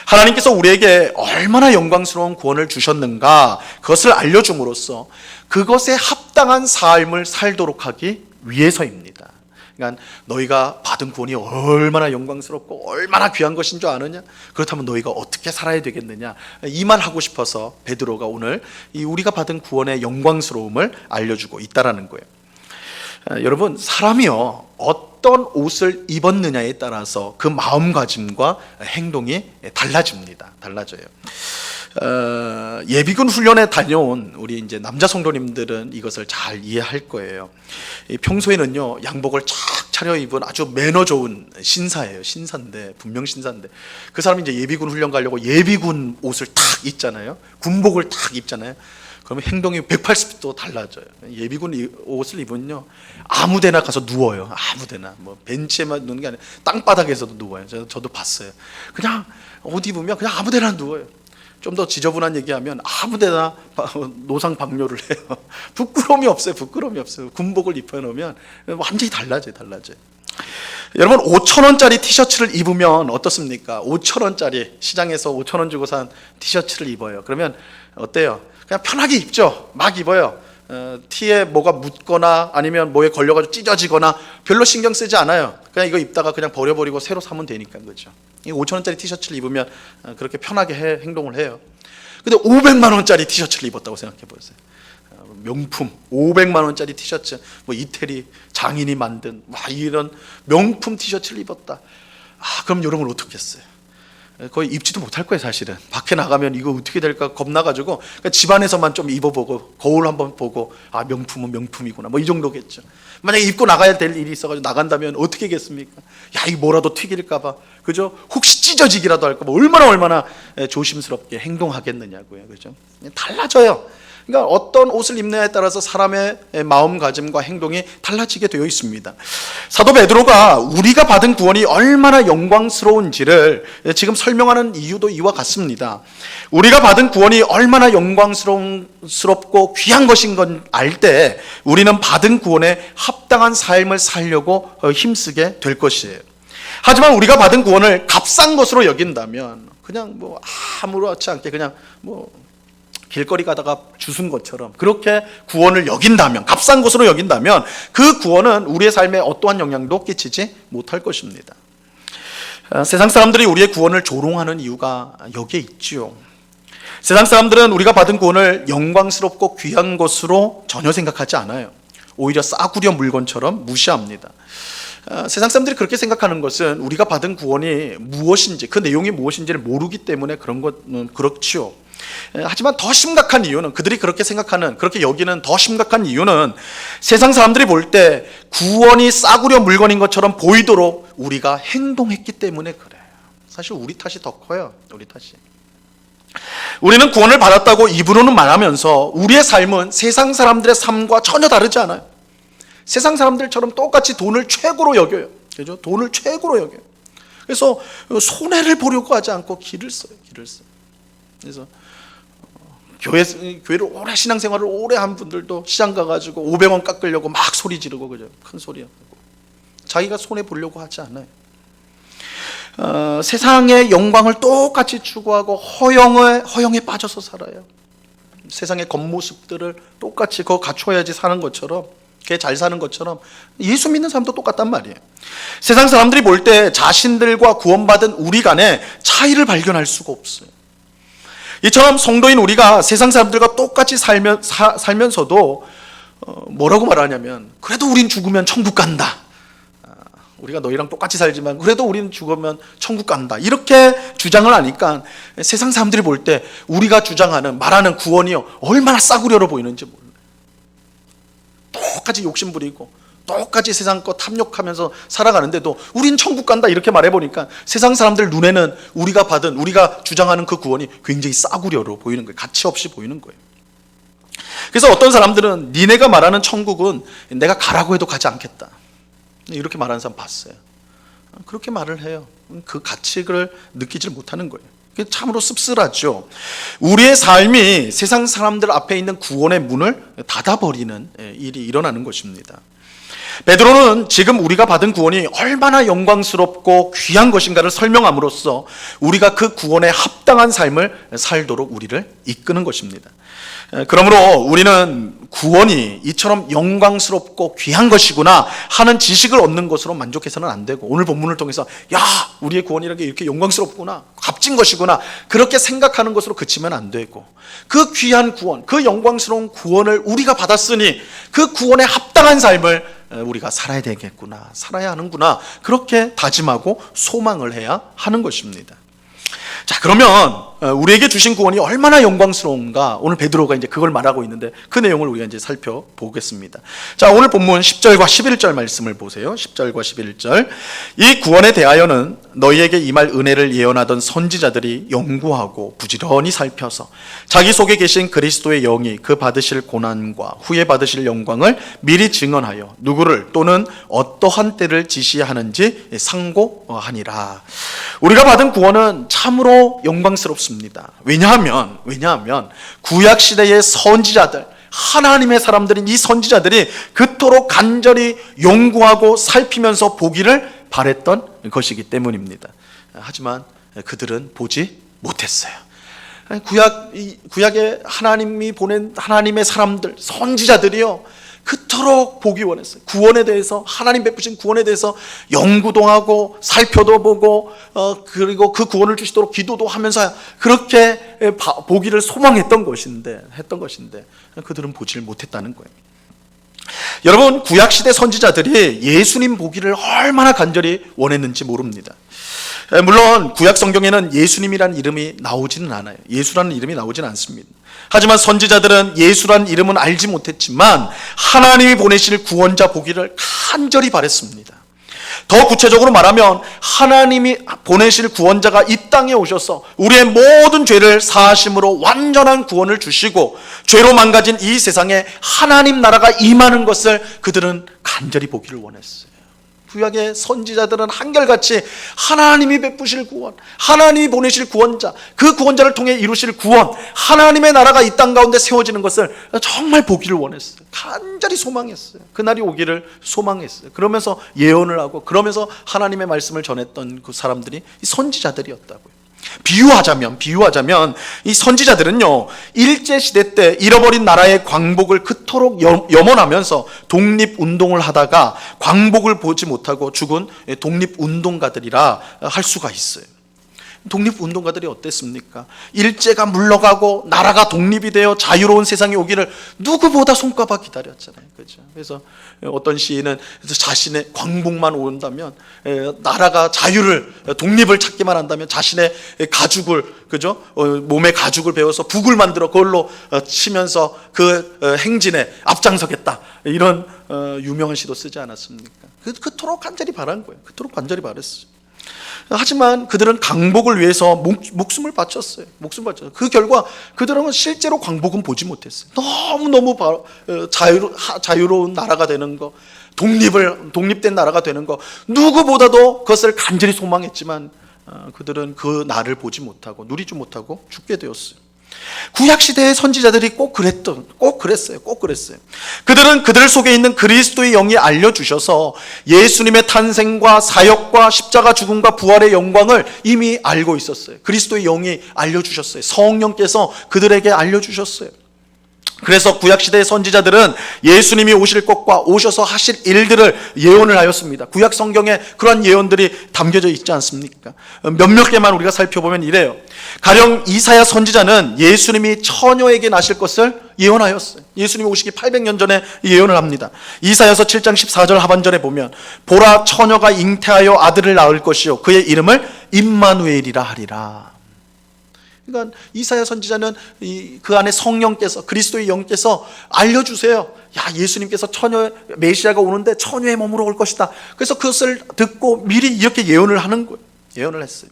하나님께서 우리에게 얼마나 영광스러운 구원을 주셨는가, 그것을 알려줌으로써 그것에 합당한 삶을 살도록 하기 위해서입니다. 그러니까 너희가 받은 구원이 얼마나 영광스럽고 얼마나 귀한 것인 줄 아느냐? 그렇다면 너희가 어떻게 살아야 되겠느냐? 이 말 하고 싶어서 베드로가 오늘 이 우리가 받은 구원의 영광스러움을 알려주고 있다라는 거예요. 여러분, 사람이요, 어떤 옷을 입었느냐에 따라서 그 마음가짐과 행동이 달라져요. 예비군 훈련에 다녀온 우리 이제 남자 성도님들은 이것을 잘 이해할 거예요. 평소에는요, 양복을 쫙 차려입은 아주 매너 좋은 신사인데, 분명 신사인데, 그 사람이 이제 예비군 훈련 가려고 예비군 옷을 탁 입잖아요. 군복을 탁 입잖아요. 그러면 행동이 180도 달라져요. 예비군 옷을 입으면요, 아무데나 가서 누워요. 아무데나, 뭐 벤치에만 누는 게 아니라 땅바닥에서도 누워요. 저도 봤어요. 그냥 옷 입으면 그냥 아무데나 누워요. 좀 더 지저분한 얘기하면 아무데나 노상방뇨를 해요. 부끄러움이 없어요. 군복을 입혀놓으면 완전히 달라져요. 여러분, 5,000원짜리 티셔츠를 입으면 어떻습니까? 5,000원짜리, 시장에서 5,000원 주고 산 티셔츠를 입어요. 그러면 어때요? 그냥 편하게 입죠. 막 입어요. 티에 뭐가 묻거나 아니면 뭐에 걸려가지고 찢어지거나 별로 신경 쓰지 않아요. 그냥 이거 입다가 그냥 버려버리고 새로 사면 되니까, 그렇죠? 이 5,000원짜리 티셔츠를 입으면 그렇게 편하게 행동을 해요. 근데 500만 원짜리 티셔츠를 입었다고 생각해 보세요. 명품 500만 원짜리 티셔츠, 뭐 이태리 장인이 만든 이런 명품 티셔츠를 입었다. 그럼 여러분 어떻겠어요? 거의 입지도 못할 거예요. 사실은 밖에 나가면 이거 어떻게 될까 겁나가지고 그러니까 집안에서만 좀 입어보고 거울 한번 보고 명품은 명품이구나, 뭐 이 정도겠죠. 만약에 입고 나가야 될 일이 있어가지고 나간다면 어떻게 하겠습니까? 이거 뭐라도 튀길까봐, 그죠? 혹시 찢어지기라도 할까봐 얼마나 조심스럽게 행동하겠느냐고요, 그죠? 달라져요. 그러니까 어떤 옷을 입느냐에 따라서 사람의 마음가짐과 행동이 달라지게 되어 있습니다. 사도 베드로가 우리가 받은 구원이 얼마나 영광스러운지를 지금 설명하는 이유도 이와 같습니다. 우리가 받은 구원이 얼마나 영광스럽고 귀한 것인 건 알 때 우리는 받은 구원에 합당한 삶을 살려고 힘쓰게 될 것이에요. 하지만 우리가 받은 구원을 값싼 것으로 여긴다면, 그냥 뭐 아무렇지 않게 그냥 뭐 길거리 가다가 주순 것처럼 그렇게 구원을 여긴다면, 값싼 것으로 여긴다면 그 구원은 우리의 삶에 어떠한 영향도 끼치지 못할 것입니다. 세상 사람들이 우리의 구원을 조롱하는 이유가 여기에 있지요. 세상 사람들은 우리가 받은 구원을 영광스럽고 귀한 것으로 전혀 생각하지 않아요. 오히려 싸구려 물건처럼 무시합니다. 세상 사람들이 그렇게 생각하는 것은 우리가 받은 구원이 무엇인지, 그 내용이 무엇인지를 모르기 때문에 그런 것은 그렇지요. 하지만 더 심각한 이유는, 그들이 그렇게 생각하는, 그렇게 여기는 더 심각한 이유는 세상 사람들이 볼 때 구원이 싸구려 물건인 것처럼 보이도록 우리가 행동했기 때문에 그래요. 사실 우리 탓이 더 커요. 우리 탓이. 우리는 구원을 받았다고 입으로는 말하면서 우리의 삶은 세상 사람들의 삶과 전혀 다르지 않아요. 세상 사람들처럼 똑같이 돈을 최고로 여겨요. 그죠? 돈을 최고로 여겨요. 그래서 손해를 보려고 하지 않고 길을 써요. 그래서 교회를 오래, 신앙생활을 오래 한 분들도 시장 가가지고 500원 깎으려고 막 소리 지르고, 그죠? 큰 소리 하고 자기가 손해 보려고 하지 않아요. 세상의 영광을 똑같이 추구하고 허영에 빠져서 살아요. 세상의 겉모습들을 똑같이 그거 갖춰야지 사는 것처럼, 걔 잘 사는 것처럼 예수 믿는 사람도 똑같단 말이에요. 세상 사람들이 볼 때 자신들과 구원받은 우리 간에 차이를 발견할 수가 없어요. 이처럼 성도인 우리가 세상 사람들과 똑같이 살면서도 뭐라고 말하냐면, 그래도 우린 죽으면 천국 간다. 우리가 너희랑 똑같이 살지만 그래도 우리는 죽으면 천국 간다. 이렇게 주장을 하니까 세상 사람들이 볼 때 우리가 주장하는, 말하는 구원이요, 얼마나 싸구려로 보이는지 몰라요. 똑같이 욕심부리고 똑같이 세상 거 탐욕하면서 살아가는데도 우린 천국 간다 이렇게 말해보니까 세상 사람들 눈에는 우리가 주장하는 그 구원이 굉장히 싸구려로 보이는 거예요. 가치 없이 보이는 거예요. 그래서 어떤 사람들은 니네가 말하는 천국은 내가 가라고 해도 가지 않겠다, 이렇게 말하는 사람 봤어요. 그렇게 말을 해요. 그 가치를 느끼질 못하는 거예요. 그게 참으로 씁쓸하죠. 우리의 삶이 세상 사람들 앞에 있는 구원의 문을 닫아버리는 일이 일어나는 것입니다. 베드로는 지금 우리가 받은 구원이 얼마나 영광스럽고 귀한 것인가를 설명함으로써 우리가 그 구원에 합당한 삶을 살도록 우리를 이끄는 것입니다. 그러므로 우리는 구원이 이처럼 영광스럽고 귀한 것이구나 하는 지식을 얻는 것으로 만족해서는 안 되고, 오늘 본문을 통해서 야, 우리의 구원이라는 게 이렇게 영광스럽구나, 값진 것이구나, 그렇게 생각하는 것으로 그치면 안 되고, 그 귀한 구원, 그 영광스러운 구원을 우리가 받았으니 그 구원에 합당한 삶을 우리가 살아야 되겠구나, 살아야 하는구나, 그렇게 다짐하고 소망을 해야 하는 것입니다. 자, 그러면 우리에게 주신 구원이 얼마나 영광스러운가, 오늘 베드로가 이제 그걸 말하고 있는데 그 내용을 우리가 이제 살펴보겠습니다. 자, 오늘 본문 10절과 11절 말씀을 보세요. 10절과 11절. 이 구원에 대하여는 너희에게 임할 은혜를 예언하던 선지자들이 연구하고 부지런히 살펴서 자기 속에 계신 그리스도의 영이 그 받으실 고난과 후에 받으실 영광을 미리 증언하여 누구를 또는 어떠한 때를 지시하는지 상고하니라. 우리가 받은 구원은 참으로 영광스럽습니다. 왜냐하면 구약 시대의 선지자들, 하나님의 사람들인 이 선지자들이 그토록 간절히 연구하고 살피면서 보기를 바랬던 것이기 때문입니다. 하지만 그들은 보지 못했어요. 구약에 하나님이 보낸 하나님의 사람들, 선지자들이요, 그토록 보기 원했어요. 구원에 대해서, 하나님 베푸신 구원에 대해서 연구도 하고 살펴도 보고 그리고 그 구원을 주시도록 기도도 하면서 그렇게 보기를 소망했던 것인데 그들은 보지를 못했다는 거예요. 여러분, 구약시대 선지자들이 예수님 보기를 얼마나 간절히 원했는지 모릅니다. 물론 구약 성경에는 예수님이라는 이름이 나오지는 않아요. 예수라는 이름이 나오지는 않습니다. 하지만 선지자들은 예수라는 이름은 알지 못했지만 하나님이 보내실 구원자 보기를 간절히 바랬습니다. 더 구체적으로 말하면 하나님이 보내실 구원자가 이 땅에 오셔서 우리의 모든 죄를 사하심으로 완전한 구원을 주시고 죄로 망가진 이 세상에 하나님 나라가 임하는 것을 그들은 간절히 보기를 원했어요. 구약의 선지자들은 한결같이 하나님이 베푸실 구원, 하나님이 보내실 구원자, 그 구원자를 통해 이루실 구원, 하나님의 나라가 이 땅 가운데 세워지는 것을 정말 보기를 원했어요. 간절히 소망했어요. 그날이 오기를 소망했어요. 그러면서 예언을 하고 그러면서 하나님의 말씀을 전했던 그 사람들이 선지자들이었다고요. 비유하자면 이 선지자들은요, 일제시대 때 잃어버린 나라의 광복을 그토록 염원하면서 독립운동을 하다가 광복을 보지 못하고 죽은 독립운동가들이라 할 수가 있어요. 독립운동가들이 어땠습니까? 일제가 물러가고 나라가 독립이 되어 자유로운 세상이 오기를 누구보다 손꼽아 기다렸잖아요. 그렇죠? 그래서 어떤 시인은 자신의 광복만 온다면, 나라가 독립을 찾기만 한다면 자신의 가죽을, 그죠? 몸에 가죽을 베어서 북을 만들어 그걸로 치면서 그 행진에 앞장서겠다, 이런 유명한 시도 쓰지 않았습니까? 그토록 간절히 바란 거예요. 그토록 간절히 바랬어요. 하지만 그들은 광복을 위해서 목숨을 바쳤어요. 그 결과 그들은 실제로 광복은 보지 못했어요. 너무너무 자유로운 나라가 되는 거, 독립된 나라가 되는 거, 누구보다도 그것을 간절히 소망했지만 그들은 그 날을 보지 못하고 누리지 못하고 죽게 되었어요. 구약 시대의 선지자들이 꼭 그랬어요. 그들은 그들 속에 있는 그리스도의 영이 알려주셔서 예수님의 탄생과 사역과 십자가 죽음과 부활의 영광을 이미 알고 있었어요. 그리스도의 영이 알려주셨어요. 성령께서 그들에게 알려주셨어요. 그래서 구약시대의 선지자들은 예수님이 오실 것과 오셔서 하실 일들을 예언을 하였습니다. 구약 성경에 그러한 예언들이 담겨져 있지 않습니까? 몇몇 개만 우리가 살펴보면 이래요. 가령 이사야 선지자는 예수님이 처녀에게 나실 것을 예언하였어요. 예수님이 오시기 800년 전에 예언을 합니다. 이사야서 7장 14절 하반절에 보면 보라, 처녀가 잉태하여 아들을 낳을 것이요 그의 이름을 임마누엘이라 하리라. 그러니까 이사야 선지자는 그 안에 성령께서, 그리스도의 영께서 알려주세요. 야, 예수님께서 처녀, 메시아가 오는데 처녀의 몸으로 올 것이다. 그래서 그것을 듣고 미리 이렇게 예언을 하는 거예요. 예언을 했어요.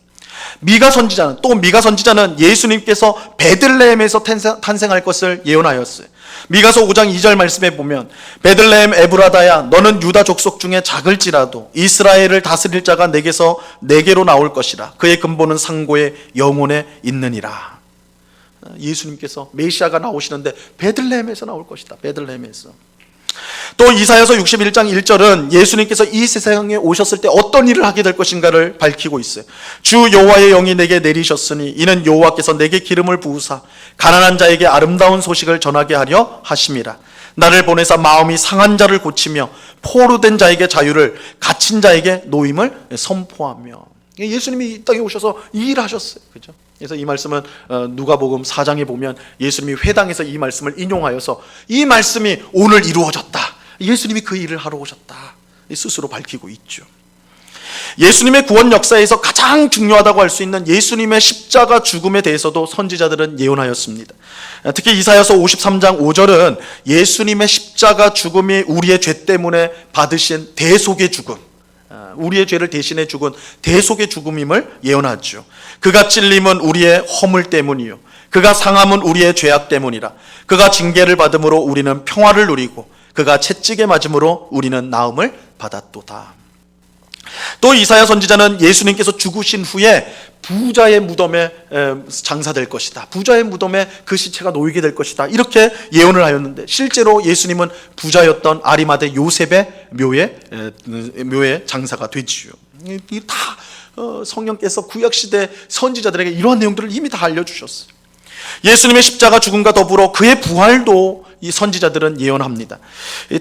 미가 선지자는 예수님께서 베들레헴에서 탄생할 것을 예언하였어요. 미가서 5장 2절 말씀에 보면 베들레헴 에브라다야, 너는 유다 족속 중에 작을지라도 이스라엘을 다스릴 자가 내게로 나올 것이라. 그의 근본은 상고의 영혼에 있느니라. 예수님께서 메시아가 나오시는데 베들레헴에서 나올 것이다. 베들레헴에서. 또 이사야서 61장 1절은 예수님께서 이 세상에 오셨을 때 어떤 일을 하게 될 것인가를 밝히고 있어요. 주 여호와의 영이 내게 내리셨으니 이는 여호와께서 내게 기름을 부으사 가난한 자에게 아름다운 소식을 전하게 하려 하심이라. 나를 보내사 마음이 상한 자를 고치며 포로된 자에게 자유를, 갇힌 자에게 노임을 선포하며. 예수님이 이 땅에 오셔서 이 일을 하셨어요. 그죠? 그래서 이 말씀은 누가복음 4장에 보면 예수님이 회당에서 이 말씀을 인용하여서 이 말씀이 오늘 이루어졌다. 예수님이 그 일을 하러 오셨다. 스스로 밝히고 있죠. 예수님의 구원 역사에서 가장 중요하다고 할 수 있는 예수님의 십자가 죽음에 대해서도 선지자들은 예언하였습니다. 특히 이사야서 53장 5절은 예수님의 십자가 죽음이 우리의 죄 때문에 받으신 대속의 죽음, 우리의 죄를 대신해 죽은 대속의 죽음임을 예언하죠. 그가 찔림은 우리의 허물 때문이요 그가 상함은 우리의 죄악 때문이라. 그가 징계를 받음으로 우리는 평화를 누리고 그가 채찍에 맞음으로 우리는 나음을 받았도다. 또 이사야 선지자는 예수님께서 죽으신 후에 부자의 무덤에 장사될 것이다. 부자의 무덤에 그 시체가 놓이게 될 것이다. 이렇게 예언을 하였는데 실제로 예수님은 부자였던 아리마대 요셉의 묘에 장사가 되지요. 다 성령께서 구약시대 선지자들에게 이러한 내용들을 이미 다 알려주셨어요. 예수님의 십자가 죽음과 더불어 그의 부활도 이 선지자들은 예언합니다.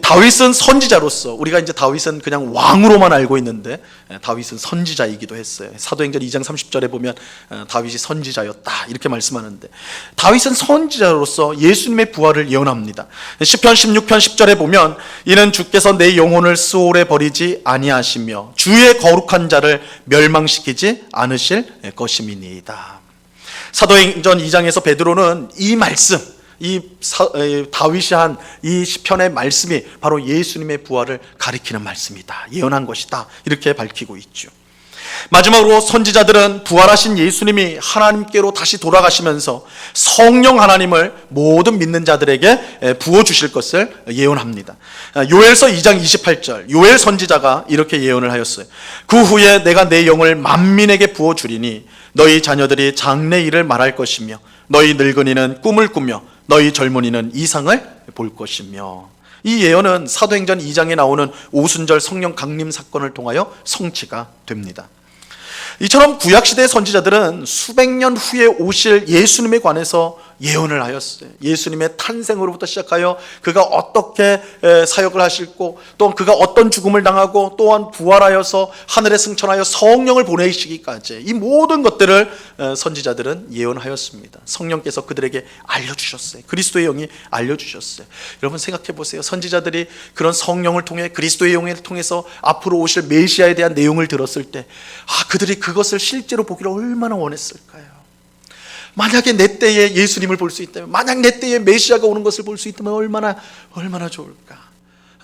다윗은 선지자로서, 우리가 이제 다윗은 그냥 왕으로만 알고 있는데 다윗은 선지자이기도 했어요. 사도행전 2장 30절에 보면 다윗이 선지자였다 이렇게 말씀하는데, 다윗은 선지자로서 예수님의 부활을 예언합니다. 시편 16편 10절에 보면 이는 주께서 내 영혼을 스올에 버리지 아니하시며 주의 거룩한 자를 멸망시키지 않으실 것임이니이다. 사도행전 2장에서 베드로는 이 말씀, 다윗이 한 이 시편의 말씀이 바로 예수님의 부활을 가리키는 말씀이다, 예언한 것이다, 이렇게 밝히고 있죠. 마지막으로 선지자들은 부활하신 예수님이 하나님께로 다시 돌아가시면서 성령 하나님을 모든 믿는 자들에게 부어주실 것을 예언합니다. 요엘서 2장 28절, 요엘 선지자가 이렇게 예언을 하였어요. 그 후에 내가 내 영을 만민에게 부어주리니 너희 자녀들이 장래 일을 말할 것이며 너희 늙은이는 꿈을 꾸며 너희 젊은이는 이상을 볼 것이며. 이 예언은 사도행전 2장에 나오는 오순절 성령 강림 사건을 통하여 성취가 됩니다. 이처럼 구약시대의 선지자들은 수백 년 후에 오실 예수님에 관해서 예언을 하였어요. 예수님의 탄생으로부터 시작하여 그가 어떻게 사역을 하실고, 또한 그가 어떤 죽음을 당하고, 또한 부활하여서 하늘에 승천하여 성령을 보내시기까지 이 모든 것들을 선지자들은 예언하였습니다. 성령께서 그들에게 알려주셨어요. 그리스도의 영이 알려주셨어요. 여러분 생각해 보세요. 선지자들이 그런 성령을 통해, 그리스도의 영을 통해서 앞으로 오실 메시아에 대한 내용을 들었을 때 그들이 그것을 실제로 보기를 얼마나 원했을까요? 만약에 내 때에 예수님을 볼 수 있다면, 만약 내 때에 메시아가 오는 것을 볼 수 있다면 얼마나 좋을까.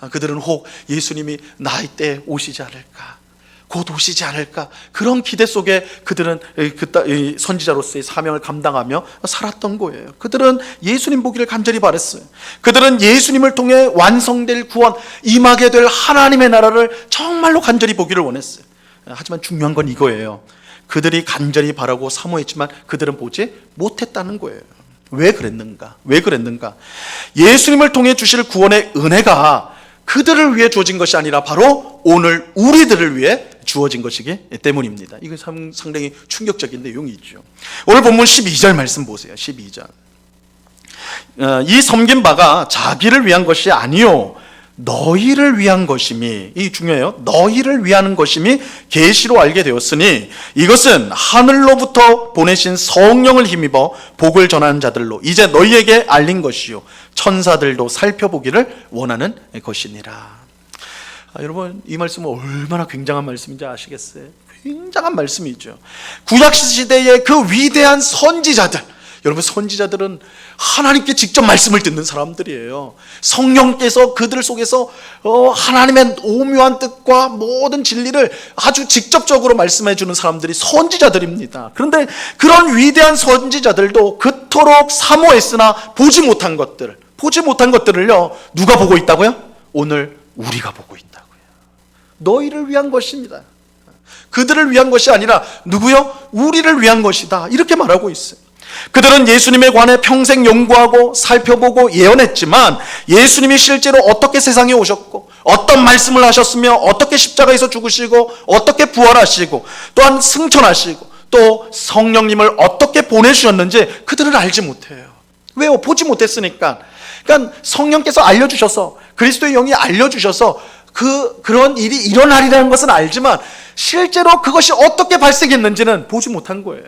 그들은 혹 예수님이 나의 때에 오시지 않을까, 곧 오시지 않을까, 그런 기대 속에 그들은 선지자로서의 사명을 감당하며 살았던 거예요. 그들은 예수님 보기를 간절히 바랬어요. 그들은 예수님을 통해 완성될 구원, 임하게 될 하나님의 나라를 정말로 간절히 보기를 원했어요. 하지만 중요한 건 이거예요. 그들이 간절히 바라고 사모했지만 그들은 보지 못했다는 거예요. 왜 그랬는가? 왜 그랬는가? 예수님을 통해 주실 구원의 은혜가 그들을 위해 주어진 것이 아니라 바로 오늘 우리들을 위해 주어진 것이기 때문입니다. 이거 상당히 충격적인 내용이죠. 오늘 본문 12절 말씀 보세요. 12절. 이 섬긴 바가 자기를 위한 것이 아니요 너희를 위한 것임이, 이 중요해요. 너희를 위한 것임이 계시로 알게 되었으니 이것은 하늘로부터 보내신 성령을 힘입어 복을 전하는 자들로 이제 너희에게 알린 것이요 천사들도 살펴보기를 원하는 것이니라. 여러분, 이 말씀은 얼마나 굉장한 말씀인지 아시겠어요? 굉장한 말씀이죠. 구약시대의 그 위대한 선지자들, 여러분, 선지자들은 하나님께 직접 말씀을 듣는 사람들이에요. 성령께서 그들 속에서 하나님의 오묘한 뜻과 모든 진리를 아주 직접적으로 말씀해 주는 사람들이 선지자들입니다. 그런데 그런 위대한 선지자들도 그토록 사모했으나 보지 못한 것들을요 누가 보고 있다고요? 오늘 우리가 보고 있다고요. 너희를 위한 것입니다. 그들을 위한 것이 아니라 누구요? 우리를 위한 것이다. 이렇게 말하고 있어요. 그들은 예수님에 관해 평생 연구하고 살펴보고 예언했지만 예수님이 실제로 어떻게 세상에 오셨고 어떤 말씀을 하셨으며 어떻게 십자가에서 죽으시고 어떻게 부활하시고 또한 승천하시고 또 성령님을 어떻게 보내주셨는지 그들은 알지 못해요. 왜요? 보지 못했으니까. 그러니까 성령께서 알려주셔서, 그리스도의 영이 알려주셔서 그런 일이 일어나리라는 것은 알지만 실제로 그것이 어떻게 발생했는지는 보지 못한 거예요.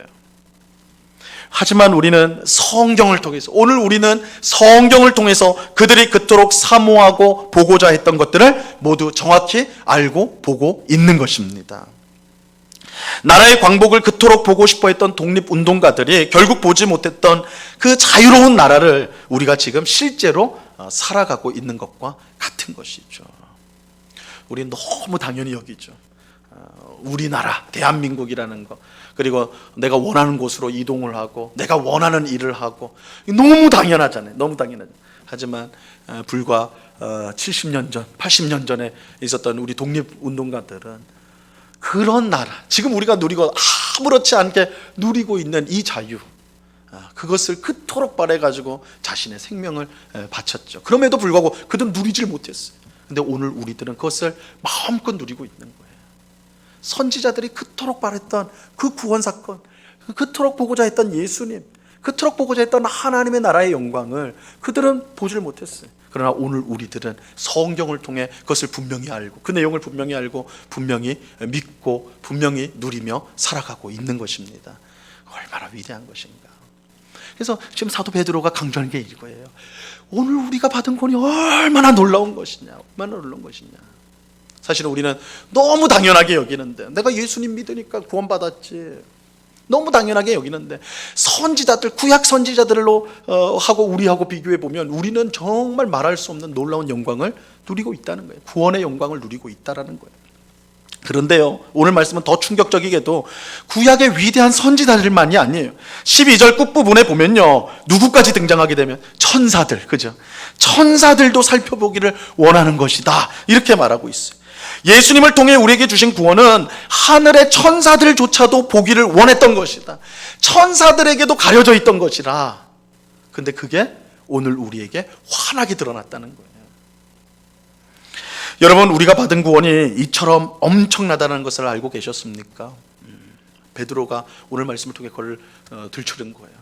하지만 우리는 성경을 통해서, 오늘 우리는 성경을 통해서 그들이 그토록 사모하고 보고자 했던 것들을 모두 정확히 알고 보고 있는 것입니다. 나라의 광복을 그토록 보고 싶어 했던 독립운동가들이 결국 보지 못했던 그 자유로운 나라를 우리가 지금 실제로 살아가고 있는 것과 같은 것이죠. 우리는 너무 당연히 여기죠. 우리나라, 대한민국이라는 것, 그리고 내가 원하는 곳으로 이동을 하고 내가 원하는 일을 하고, 너무 당연하잖아요. 너무 당연하죠. 하지만 불과 70년 전, 80년 전에 있었던 우리 독립운동가들은 그런 나라, 지금 우리가 누리고 아무렇지 않게 누리고 있는 이 자유, 그것을 그토록 바래가지고 자신의 생명을 바쳤죠. 그럼에도 불구하고 그들은 누리질 못했어요. 근데 오늘 우리들은 그것을 마음껏 누리고 있는 거예요. 선지자들이 그토록 바랬던 그 구원 사건, 그토록 보고자 했던 예수님, 그토록 보고자 했던 하나님의 나라의 영광을 그들은 보질 못했어요. 그러나 오늘 우리들은 성경을 통해 그것을 분명히 알고, 그 내용을 분명히 알고 분명히 믿고 분명히 누리며 살아가고 있는 것입니다. 얼마나 위대한 것인가. 그래서 지금 사도 베드로가 강조하는 게 이거예요. 오늘 우리가 받은 구원이 얼마나 놀라운 것이냐, 얼마나 놀라운 것이냐. 사실은 우리는 너무 당연하게 여기는데, 내가 예수님 믿으니까 구원받았지, 너무 당연하게 여기는데, 선지자들, 구약 선지자들로 하고 우리하고 비교해 보면 우리는 정말 말할 수 없는 놀라운 영광을 누리고 있다는 거예요. 구원의 영광을 누리고 있다라는 거예요. 그런데요, 오늘 말씀은 더 충격적이게도 구약의 위대한 선지자들만이 아니에요. 12절 끝부분에 보면요, 누구까지 등장하게 되면 천사들, 그죠? 천사들도 살펴보기를 원하는 것이다, 이렇게 말하고 있어요. 예수님을 통해 우리에게 주신 구원은 하늘의 천사들조차도 보기를 원했던 것이다. 천사들에게도 가려져 있던 것이라. 근데 그게 오늘 우리에게 환하게 드러났다는 거예요. 여러분, 우리가 받은 구원이 이처럼 엄청나다는 것을 알고 계셨습니까? 베드로가 오늘 말씀을 통해 그걸 들추는 거예요.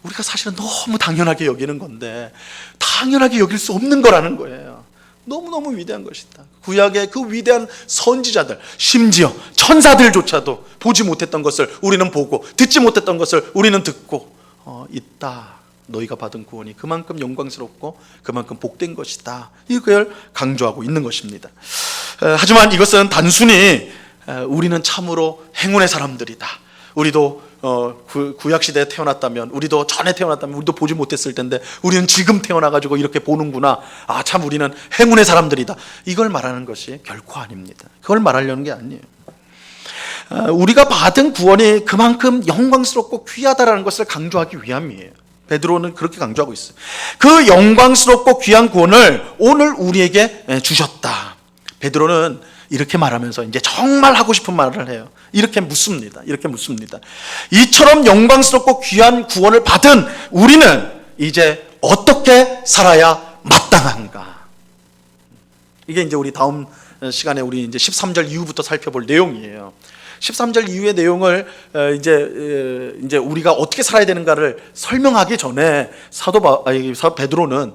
우리가 사실은 너무 당연하게 여기는 건데 당연하게 여길 수 없는 거라는 거예요. 너무너무 위대한 것이다. 구약의 그 위대한 선지자들, 심지어 천사들조차도 보지 못했던 것을 우리는 보고, 듣지 못했던 것을 우리는 듣고 있다. 너희가 받은 구원이 그만큼 영광스럽고 그만큼 복된 것이다, 이걸 강조하고 있는 것입니다. 하지만 이것은 단순히 우리는 참으로 행운의 사람들이다, 우리도 구약시대에 태어났다면, 우리도 전에 태어났다면 우리도 보지 못했을 텐데 우리는 지금 태어나가지고 이렇게 보는구나, 참 우리는 행운의 사람들이다, 이걸 말하는 것이 결코 아닙니다. 그걸 말하려는 게 아니에요. 우리가 받은 구원이 그만큼 영광스럽고 귀하다라는 것을 강조하기 위함이에요. 베드로는 그렇게 강조하고 있어요. 그 영광스럽고 귀한 구원을 오늘 우리에게 주셨다. 베드로는 이렇게 말하면서 이제 정말 하고 싶은 말을 해요. 이렇게 묻습니다. 이처럼 영광스럽고 귀한 구원을 받은 우리는 이제 어떻게 살아야 마땅한가? 이게 이제 우리 다음 시간에 우리 이제 13절 이후부터 살펴볼 내용이에요. 13절 이후의 내용을 이제 우리가 어떻게 살아야 되는가를 설명하기 전에 사도 베드로는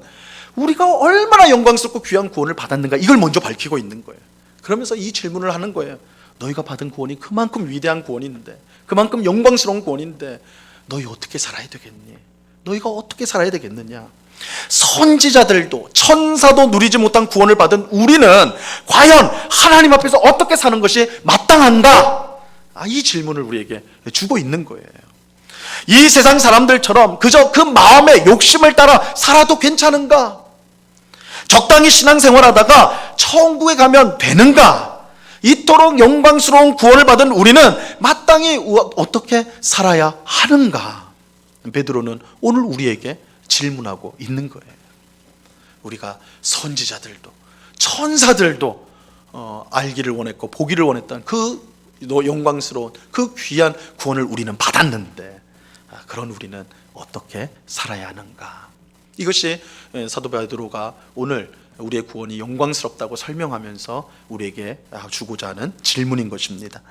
우리가 얼마나 영광스럽고 귀한 구원을 받았는가 이걸 먼저 밝히고 있는 거예요. 그러면서 이 질문을 하는 거예요. 너희가 받은 구원이 그만큼 위대한 구원인데, 그만큼 영광스러운 구원인데 너희 어떻게 살아야 되겠니? 너희가 어떻게 살아야 되겠느냐? 선지자들도 천사도 누리지 못한 구원을 받은 우리는 과연 하나님 앞에서 어떻게 사는 것이 마땅한가? 이 질문을 우리에게 주고 있는 거예요. 이 세상 사람들처럼 그저 그 마음의 욕심을 따라 살아도 괜찮은가? 적당히 신앙생활하다가 천국에 가면 되는가? 이토록 영광스러운 구원을 받은 우리는 마땅히 어떻게 살아야 하는가? 베드로는 오늘 우리에게 질문하고 있는 거예요. 우리가 선지자들도 천사들도 알기를 원했고 보기를 원했던 그 영광스러운 그 귀한 구원을 우리는 받았는데, 그런 우리는 어떻게 살아야 하는가? 이것이 사도 베드로가 오늘 우리의 구원이 영광스럽다고 설명하면서 우리에게 주고자 하는 질문인 것입니다.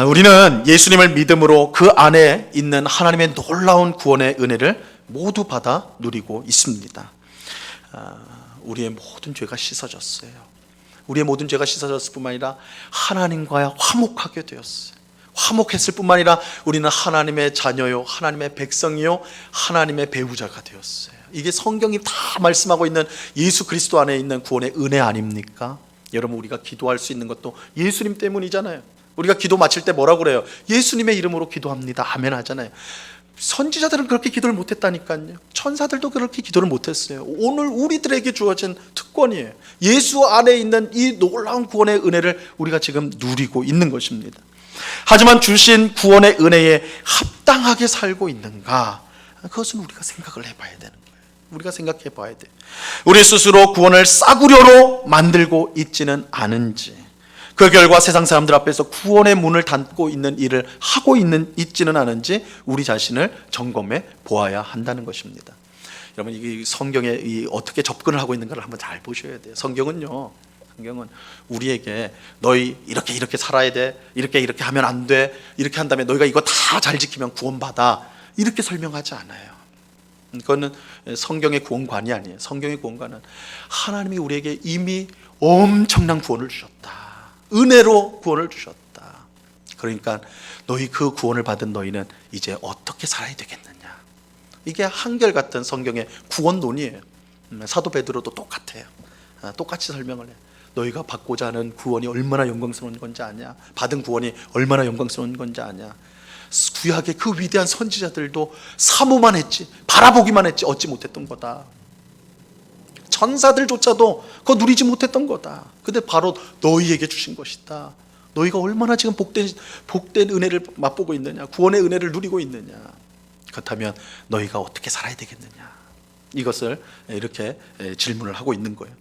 우리는 예수님을 믿음으로 그 안에 있는 하나님의 놀라운 구원의 은혜를 모두 받아 누리고 있습니다. 우리의 모든 죄가 씻어졌어요. 우리의 모든 죄가 씻어졌을 뿐만 아니라 하나님과 화목하게 되었어요. 화목했을 뿐만 아니라 우리는 하나님의 자녀요, 하나님의 백성이요, 하나님의 배우자가 되었어요. 이게 성경이 다 말씀하고 있는 예수 그리스도 안에 있는 구원의 은혜 아닙니까? 여러분, 우리가 기도할 수 있는 것도 예수님 때문이잖아요. 우리가 기도 마칠 때 뭐라고 그래요? 예수님의 이름으로 기도합니다. 아멘 하잖아요. 선지자들은 그렇게 기도를 못했다니까요. 천사들도 그렇게 기도를 못했어요. 오늘 우리들에게 주어진 특권이에요. 예수 안에 있는 이 놀라운 구원의 은혜를 우리가 지금 누리고 있는 것입니다. 하지만 주신 구원의 은혜에 합당하게 살고 있는가? 그것은 우리가 생각을 해봐야 되는 거예요. 우리가 생각해 봐야 돼요. 우리 스스로 구원을 싸구려로 만들고 있지는 않은지, 그 결과 세상 사람들 앞에서 구원의 문을 닫고 있는 일을 하고 있지는 않은지 우리 자신을 점검해 보아야 한다는 것입니다. 여러분, 이게 성경에 어떻게 접근을 하고 있는가를 한번 잘 보셔야 돼요. 성경은 우리에게 너희 이렇게 살아야 돼, 이렇게 하면 안 돼, 이렇게 한 다음에 너희가 이거 다 잘 지키면 구원받아, 이렇게 설명하지 않아요. 그거는 성경의 구원관이 아니에요. 성경의 구원관은 하나님이 우리에게 이미 엄청난 구원을 주셨다. 은혜로 구원을 주셨다. 그러니까 너희 그 구원을 받은 너희는 이제 어떻게 살아야 되겠느냐. 이게 한결같은 성경의 구원론이에요. 사도 베드로도 똑같아요. 똑같이 설명을 해요. 너희가 받고자 하는 구원이 얼마나 영광스러운 건지 아냐? 받은 구원이 얼마나 영광스러운 건지 아냐? 구약의 그 위대한 선지자들도 사모만 했지, 바라보기만 했지 얻지 못했던 거다. 천사들조차도 그거 누리지 못했던 거다. 근데 바로 너희에게 주신 것이다. 너희가 얼마나 지금 복된 은혜를 맛보고 있느냐, 구원의 은혜를 누리고 있느냐. 그렇다면 너희가 어떻게 살아야 되겠느냐. 이것을 이렇게 질문을 하고 있는 거예요.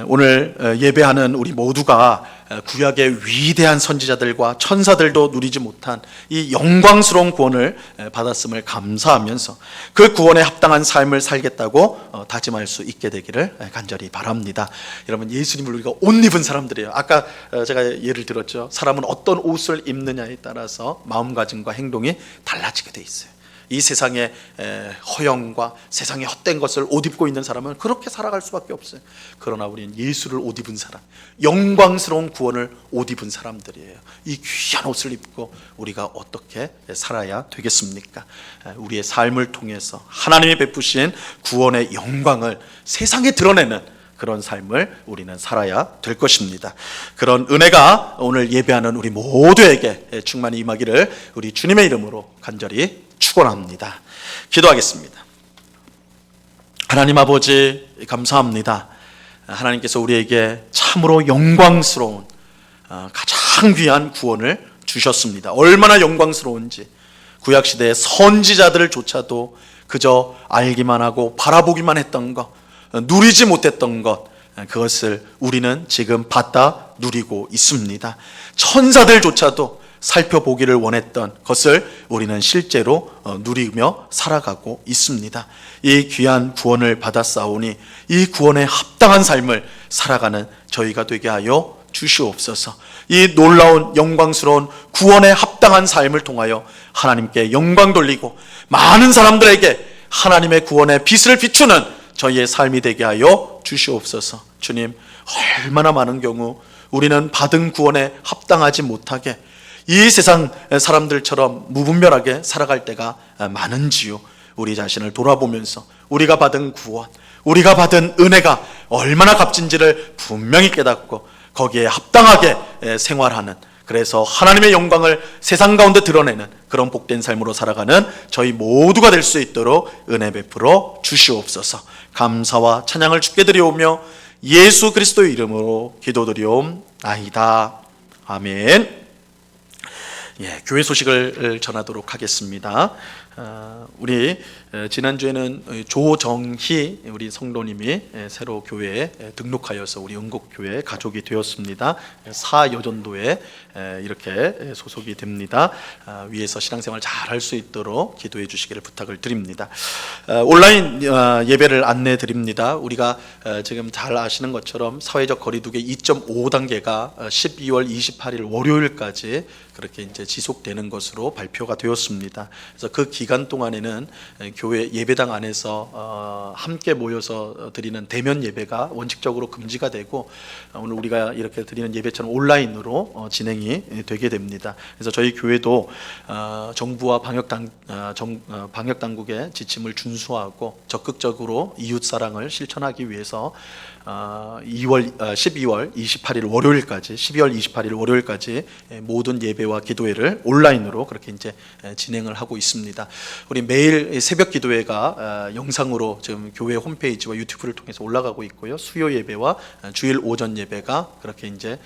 오늘 예배하는 우리 모두가 구약의 위대한 선지자들과 천사들도 누리지 못한 이 영광스러운 구원을 받았음을 감사하면서 그 구원에 합당한 삶을 살겠다고 다짐할 수 있게 되기를 간절히 바랍니다. 여러분, 예수님을 우리가 옷 입은 사람들이에요. 아까 제가 예를 들었죠. 사람은 어떤 옷을 입느냐에 따라서 마음가짐과 행동이 달라지게 돼 있어요. 이 세상의 허영과 세상의 헛된 것을 옷 입고 있는 사람은 그렇게 살아갈 수밖에 없어요. 그러나 우리는 예수를 옷 입은 사람, 영광스러운 구원을 옷 입은 사람들이에요. 이 귀한 옷을 입고 우리가 어떻게 살아야 되겠습니까? 우리의 삶을 통해서 하나님이 베푸신 구원의 영광을 세상에 드러내는 그런 삶을 우리는 살아야 될 것입니다. 그런 은혜가 오늘 예배하는 우리 모두에게 충만히 임하기를 우리 주님의 이름으로 간절히 축원합니다. 기도하겠습니다. 하나님 아버지, 감사합니다. 하나님께서 우리에게 참으로 영광스러운 가장 귀한 구원을 주셨습니다. 얼마나 영광스러운지 구약시대의 선지자들조차도 그저 알기만 하고 바라보기만 했던 것, 누리지 못했던 것, 그것을 우리는 지금 받아 누리고 있습니다. 천사들조차도 살펴보기를 원했던 것을 우리는 실제로 누리며 살아가고 있습니다. 이 귀한 구원을 받았사오니 이 구원에 합당한 삶을 살아가는 저희가 되게 하여 주시옵소서. 이 놀라운 영광스러운 구원에 합당한 삶을 통하여 하나님께 영광 돌리고 많은 사람들에게 하나님의 구원의 빛을 비추는 저희의 삶이 되게 하여 주시옵소서. 주님, 얼마나 많은 경우 우리는 받은 구원에 합당하지 못하게 이 세상 사람들처럼 무분별하게 살아갈 때가 많은지요. 우리 자신을 돌아보면서 우리가 받은 구원, 우리가 받은 은혜가 얼마나 값진지를 분명히 깨닫고 거기에 합당하게 생활하는, 그래서 하나님의 영광을 세상 가운데 드러내는 그런 복된 삶으로 살아가는 저희 모두가 될 수 있도록 은혜 베풀어 주시옵소서. 감사와 찬양을 주께 드리오며 예수 그리스도의 이름으로 기도드리옵나이다. 아멘. 교회 소식을 전하도록 하겠습니다. 우리 지난주에는 조정희 우리 성도님이 새로 교회에 등록하여서 우리 은곡교회 가족이 되었습니다. 사여전도에 이렇게 소속이 됩니다. 위에서 신앙생활 잘 할 수 있도록 기도해 주시기를 부탁을 드립니다. 온라인 예배를 안내해 드립니다. 우리가 지금 잘 아시는 것처럼 사회적 거리두기 2.5단계가 12월 28일 월요일까지 그렇게 이제 지속되는 것으로 발표가 되었습니다. 그래서 그 기간 동안에는 교회 예배당 안에서 함께 모여서 드리는 대면 예배가 원칙적으로 금지가 되고 오늘 우리가 이렇게 드리는 예배처럼 온라인으로 진행이 되게 됩니다. 그래서 저희 교회도 정부와 방역 당국의 지침을 준수하고 적극적으로 이웃 사랑을 실천하기 위해서 12월 28일 월요일까지 12월 28일 월요일까지 모든 예배와 기도회를 온라인으로 그렇게 이제 진행을 하고 있습니다. 우리 매일 새벽 기도회가 영상으로 지금 교회 홈페이지와 유튜브를 통해서 올라가고 있고요. 수요 예배와 주일 오전 예배가 그렇게 이제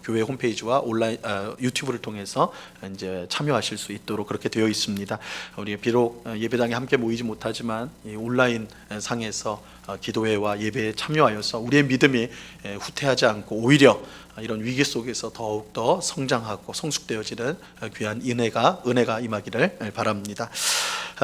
교회 홈페이지와 온라인 유튜브를 통해서 이제 참여하실 수 있도록 그렇게 되어 있습니다. 우리 비록 예배당에 함께 모이지 못하지만 이 온라인 상에서 기도회와 예배에 참여하여서 우리의 믿음이 후퇴하지 않고 오히려 이런 위기 속에서 더욱더 성장하고 성숙되어지는 귀한 은혜가 임하기를 바랍니다.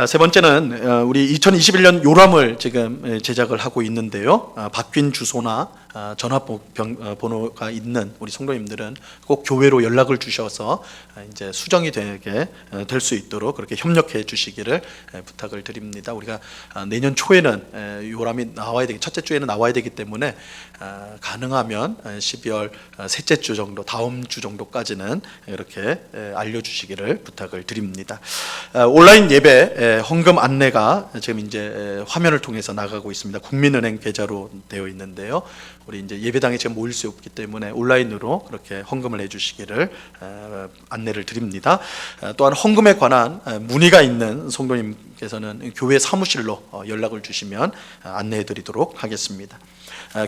세 번째는 우리 2021년 요람을 지금 제작을 하고 있는데요. 바뀐 주소나 전화번호가 있는 우리 성도님들은 꼭 교회로 연락을 주셔서 이제 수정이 되게 될 수 있도록 그렇게 협력해 주시기를 부탁을 드립니다. 우리가 내년 초에는 요람이 나와야 되기, 첫째 주에는 나와야 되기 때문에 가능하면 12월 셋째 주 정도, 다음 주 정도까지는 이렇게 알려주시기를 부탁을 드립니다. 온라인 예배 헌금 안내가 지금 이제 화면을 통해서 나가고 있습니다. 국민은행 계좌로 되어 있는데요. 우리 이제 예배당에 지금 모일 수 없기 때문에 온라인으로 그렇게 헌금을 해주시기를 안내를 드립니다. 또한 헌금에 관한 문의가 있는 성도님께서는 교회 사무실로 연락을 주시면 안내해드리도록 하겠습니다.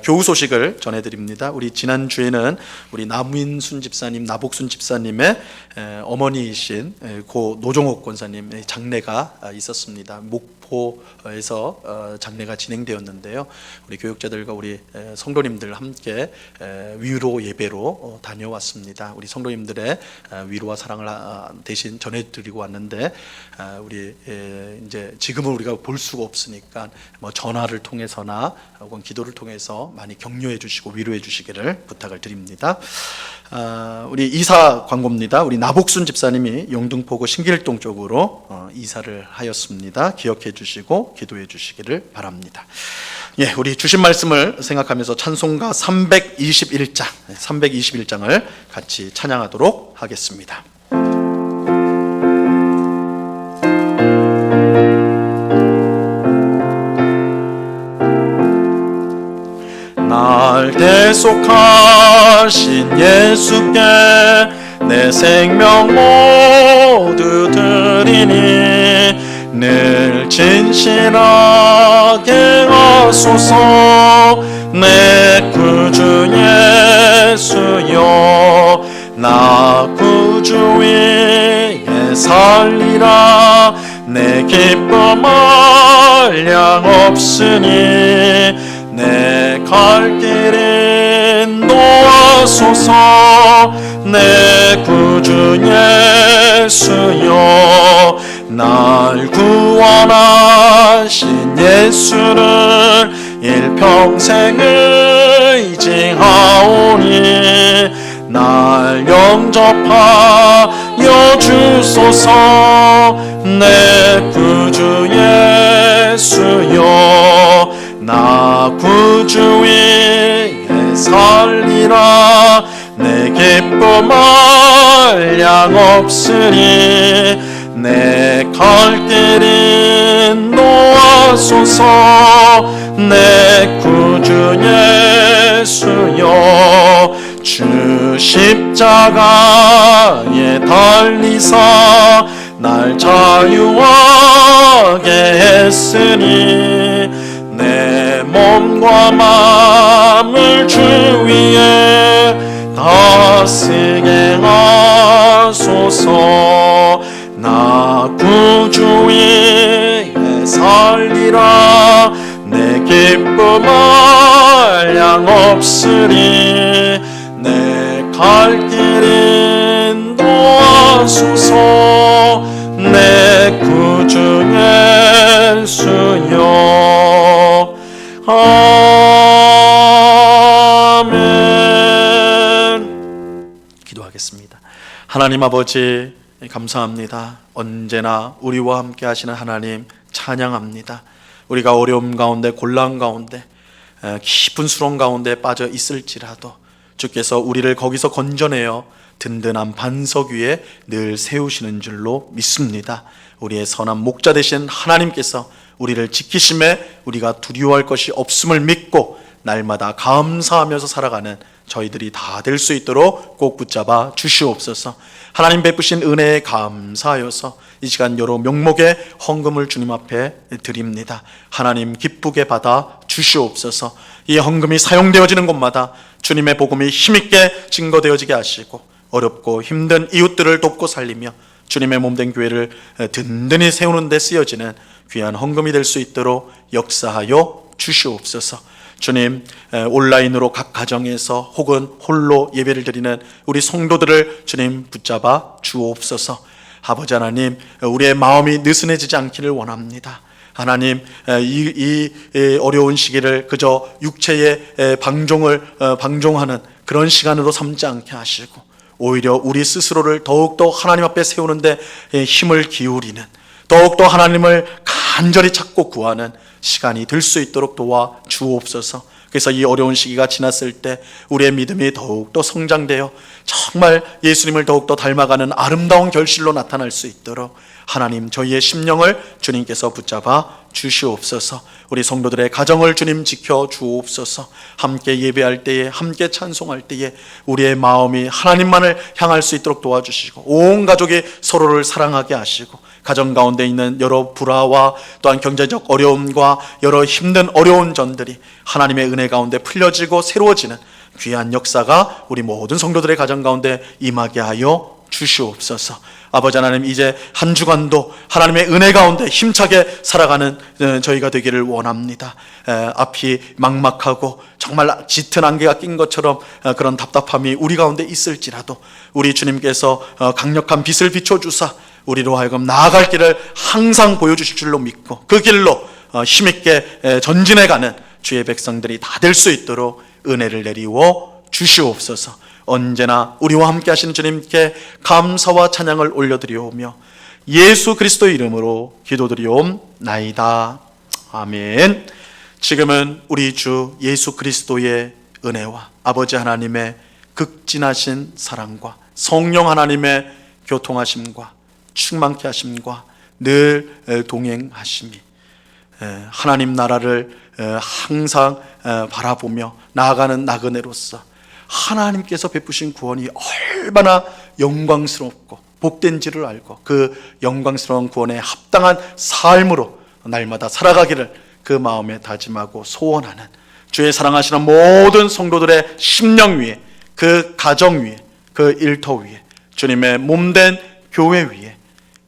교우 소식을 전해드립니다. 우리 지난주에는 우리 남인순 집사님, 나복순 집사님의 어머니이신 고 노종옥 권사님의 장례가 있었습니다. 목포에서 장례가 진행되었는데요. 우리 교육자들과 우리 성도님들 함께 위로 예배로 다녀왔습니다. 우리 성도님들의 위로와 사랑을 대신 전해드리고 왔는데 우리 이제 지금은 우리가 볼 수가 없으니까 뭐 전화를 통해서나 혹은 기도를 통해서 많이 격려해 주시고 위로해 주시기를 부탁을 드립니다. 우리 이사 광고입니다. 우리 나복순 집사님이 영등포구 신길동 쪽으로 이사를 하였습니다. 기억해 주시고 기도해 주시기를 바랍니다. 우리 주신 말씀을 생각하면서 찬송가 321장을 같이 찬양하도록 하겠습니다. 날 대속하신 예수께 내 생명 모두 드리니 늘 진실하게 하소서. 내 구주 예수여 나 구주 위에 살리라. 내 기쁨 한량 없으니 내 갈 길 인도하소서. 도와소서. 내 구주 예수여, 날 구원하신 예수를 일평생 의지하오니 날 영접하여 주소서. 내 구주 예수여, 나 구주 위에 살리라. 내 기쁨 한량없으니 내 갈 길인 놓아소서. 내 구주 예수여, 주 십자가에 달리사 날 자유하게 했으니 내 몸과 마음을 주 위에 다스게 하소서. 나 구주 위에 살리라. 내 기쁨 한량없으니 내 갈 길인 도와소서. 내 구주 예수여. 아멘. 기도하겠습니다. 하나님 아버지 감사합니다. 언제나 우리와 함께 하시는 하나님 찬양합니다. 우리가 어려움 가운데, 곤란 가운데, 깊은 수렁 가운데 빠져 있을지라도 주께서 우리를 거기서 건져내어 든든한 반석 위에 늘 세우시는 줄로 믿습니다. 우리의 선한 목자 되신 하나님께서 우리를 지키심에 우리가 두려워할 것이 없음을 믿고 날마다 감사하면서 살아가는 저희들이 다 될 수 있도록 꼭 붙잡아 주시옵소서. 하나님 베푸신 은혜에 감사하여서 이 시간 여러 명목의 헌금을 주님 앞에 드립니다. 하나님 기쁘게 받아 주시옵소서. 이 헌금이 사용되어지는 곳마다 주님의 복음이 힘있게 증거되어지게 하시고 어렵고 힘든 이웃들을 돕고 살리며 주님의 몸된 교회를 든든히 세우는 데 쓰여지는 귀한 헌금이 될 수 있도록 역사하여 주시옵소서. 주님, 온라인으로 각 가정에서 혹은 홀로 예배를 드리는 우리 성도들을 주님 붙잡아 주옵소서. 아버지 하나님, 우리의 마음이 느슨해지지 않기를 원합니다. 하나님, 이 어려운 시기를 그저 육체의 방종하는 그런 시간으로 삼지 않게 하시고 오히려 우리 스스로를 더욱더 하나님 앞에 세우는데 힘을 기울이는, 더욱더 하나님을 간절히 찾고 구하는 시간이 될 수 있도록 도와 주옵소서. 그래서 이 어려운 시기가 지났을 때 우리의 믿음이 더욱더 성장되어 정말 예수님을 더욱더 닮아가는 아름다운 결실로 나타날 수 있도록 하나님, 저희의 심령을 주님께서 붙잡아 주시옵소서. 우리 성도들의 가정을 주님 지켜 주옵소서. 함께 예배할 때에, 함께 찬송할 때에 우리의 마음이 하나님만을 향할 수 있도록 도와주시고 온 가족이 서로를 사랑하게 하시고 가정 가운데 있는 여러 불화와 또한 경제적 어려움과 여러 힘든 어려운 전들이 하나님의 은혜 가운데 풀려지고 새로워지는 귀한 역사가 우리 모든 성도들의 가정 가운데 임하게 하여 주시옵소서. 아버지 하나님, 이제 한 주간도 하나님의 은혜 가운데 힘차게 살아가는 저희가 되기를 원합니다. 앞이 막막하고 정말 짙은 안개가 낀 것처럼 그런 답답함이 우리 가운데 있을지라도 우리 주님께서 강력한 빛을 비춰주사 우리로 하여금 나아갈 길을 항상 보여주실 줄로 믿고 그 길로 힘있게 전진해가는 주의 백성들이 다 될 수 있도록 은혜를 내리워 주시옵소서. 언제나 우리와 함께 하시는 주님께 감사와 찬양을 올려드리오며 예수 그리스도의 이름으로 기도드리옵나이다. 아멘. 지금은 우리 주 예수 그리스도의 은혜와 아버지 하나님의 극진하신 사랑과 성령 하나님의 교통하심과 충만케 하심과 늘 동행하심이 하나님 나라를 항상 바라보며 나아가는 나그네로서 하나님께서 베푸신 구원이 얼마나 영광스럽고 복된지를 알고 그 영광스러운 구원에 합당한 삶으로 날마다 살아가기를 그 마음에 다짐하고 소원하는 주의 사랑하시는 모든 성도들의 심령 위에, 그 가정 위에, 그 일터 위에, 주님의 몸된 교회 위에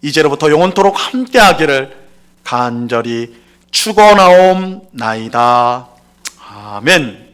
이제로부터 영원토록 함께하기를 간절히 축원하옵나이다. 아멘.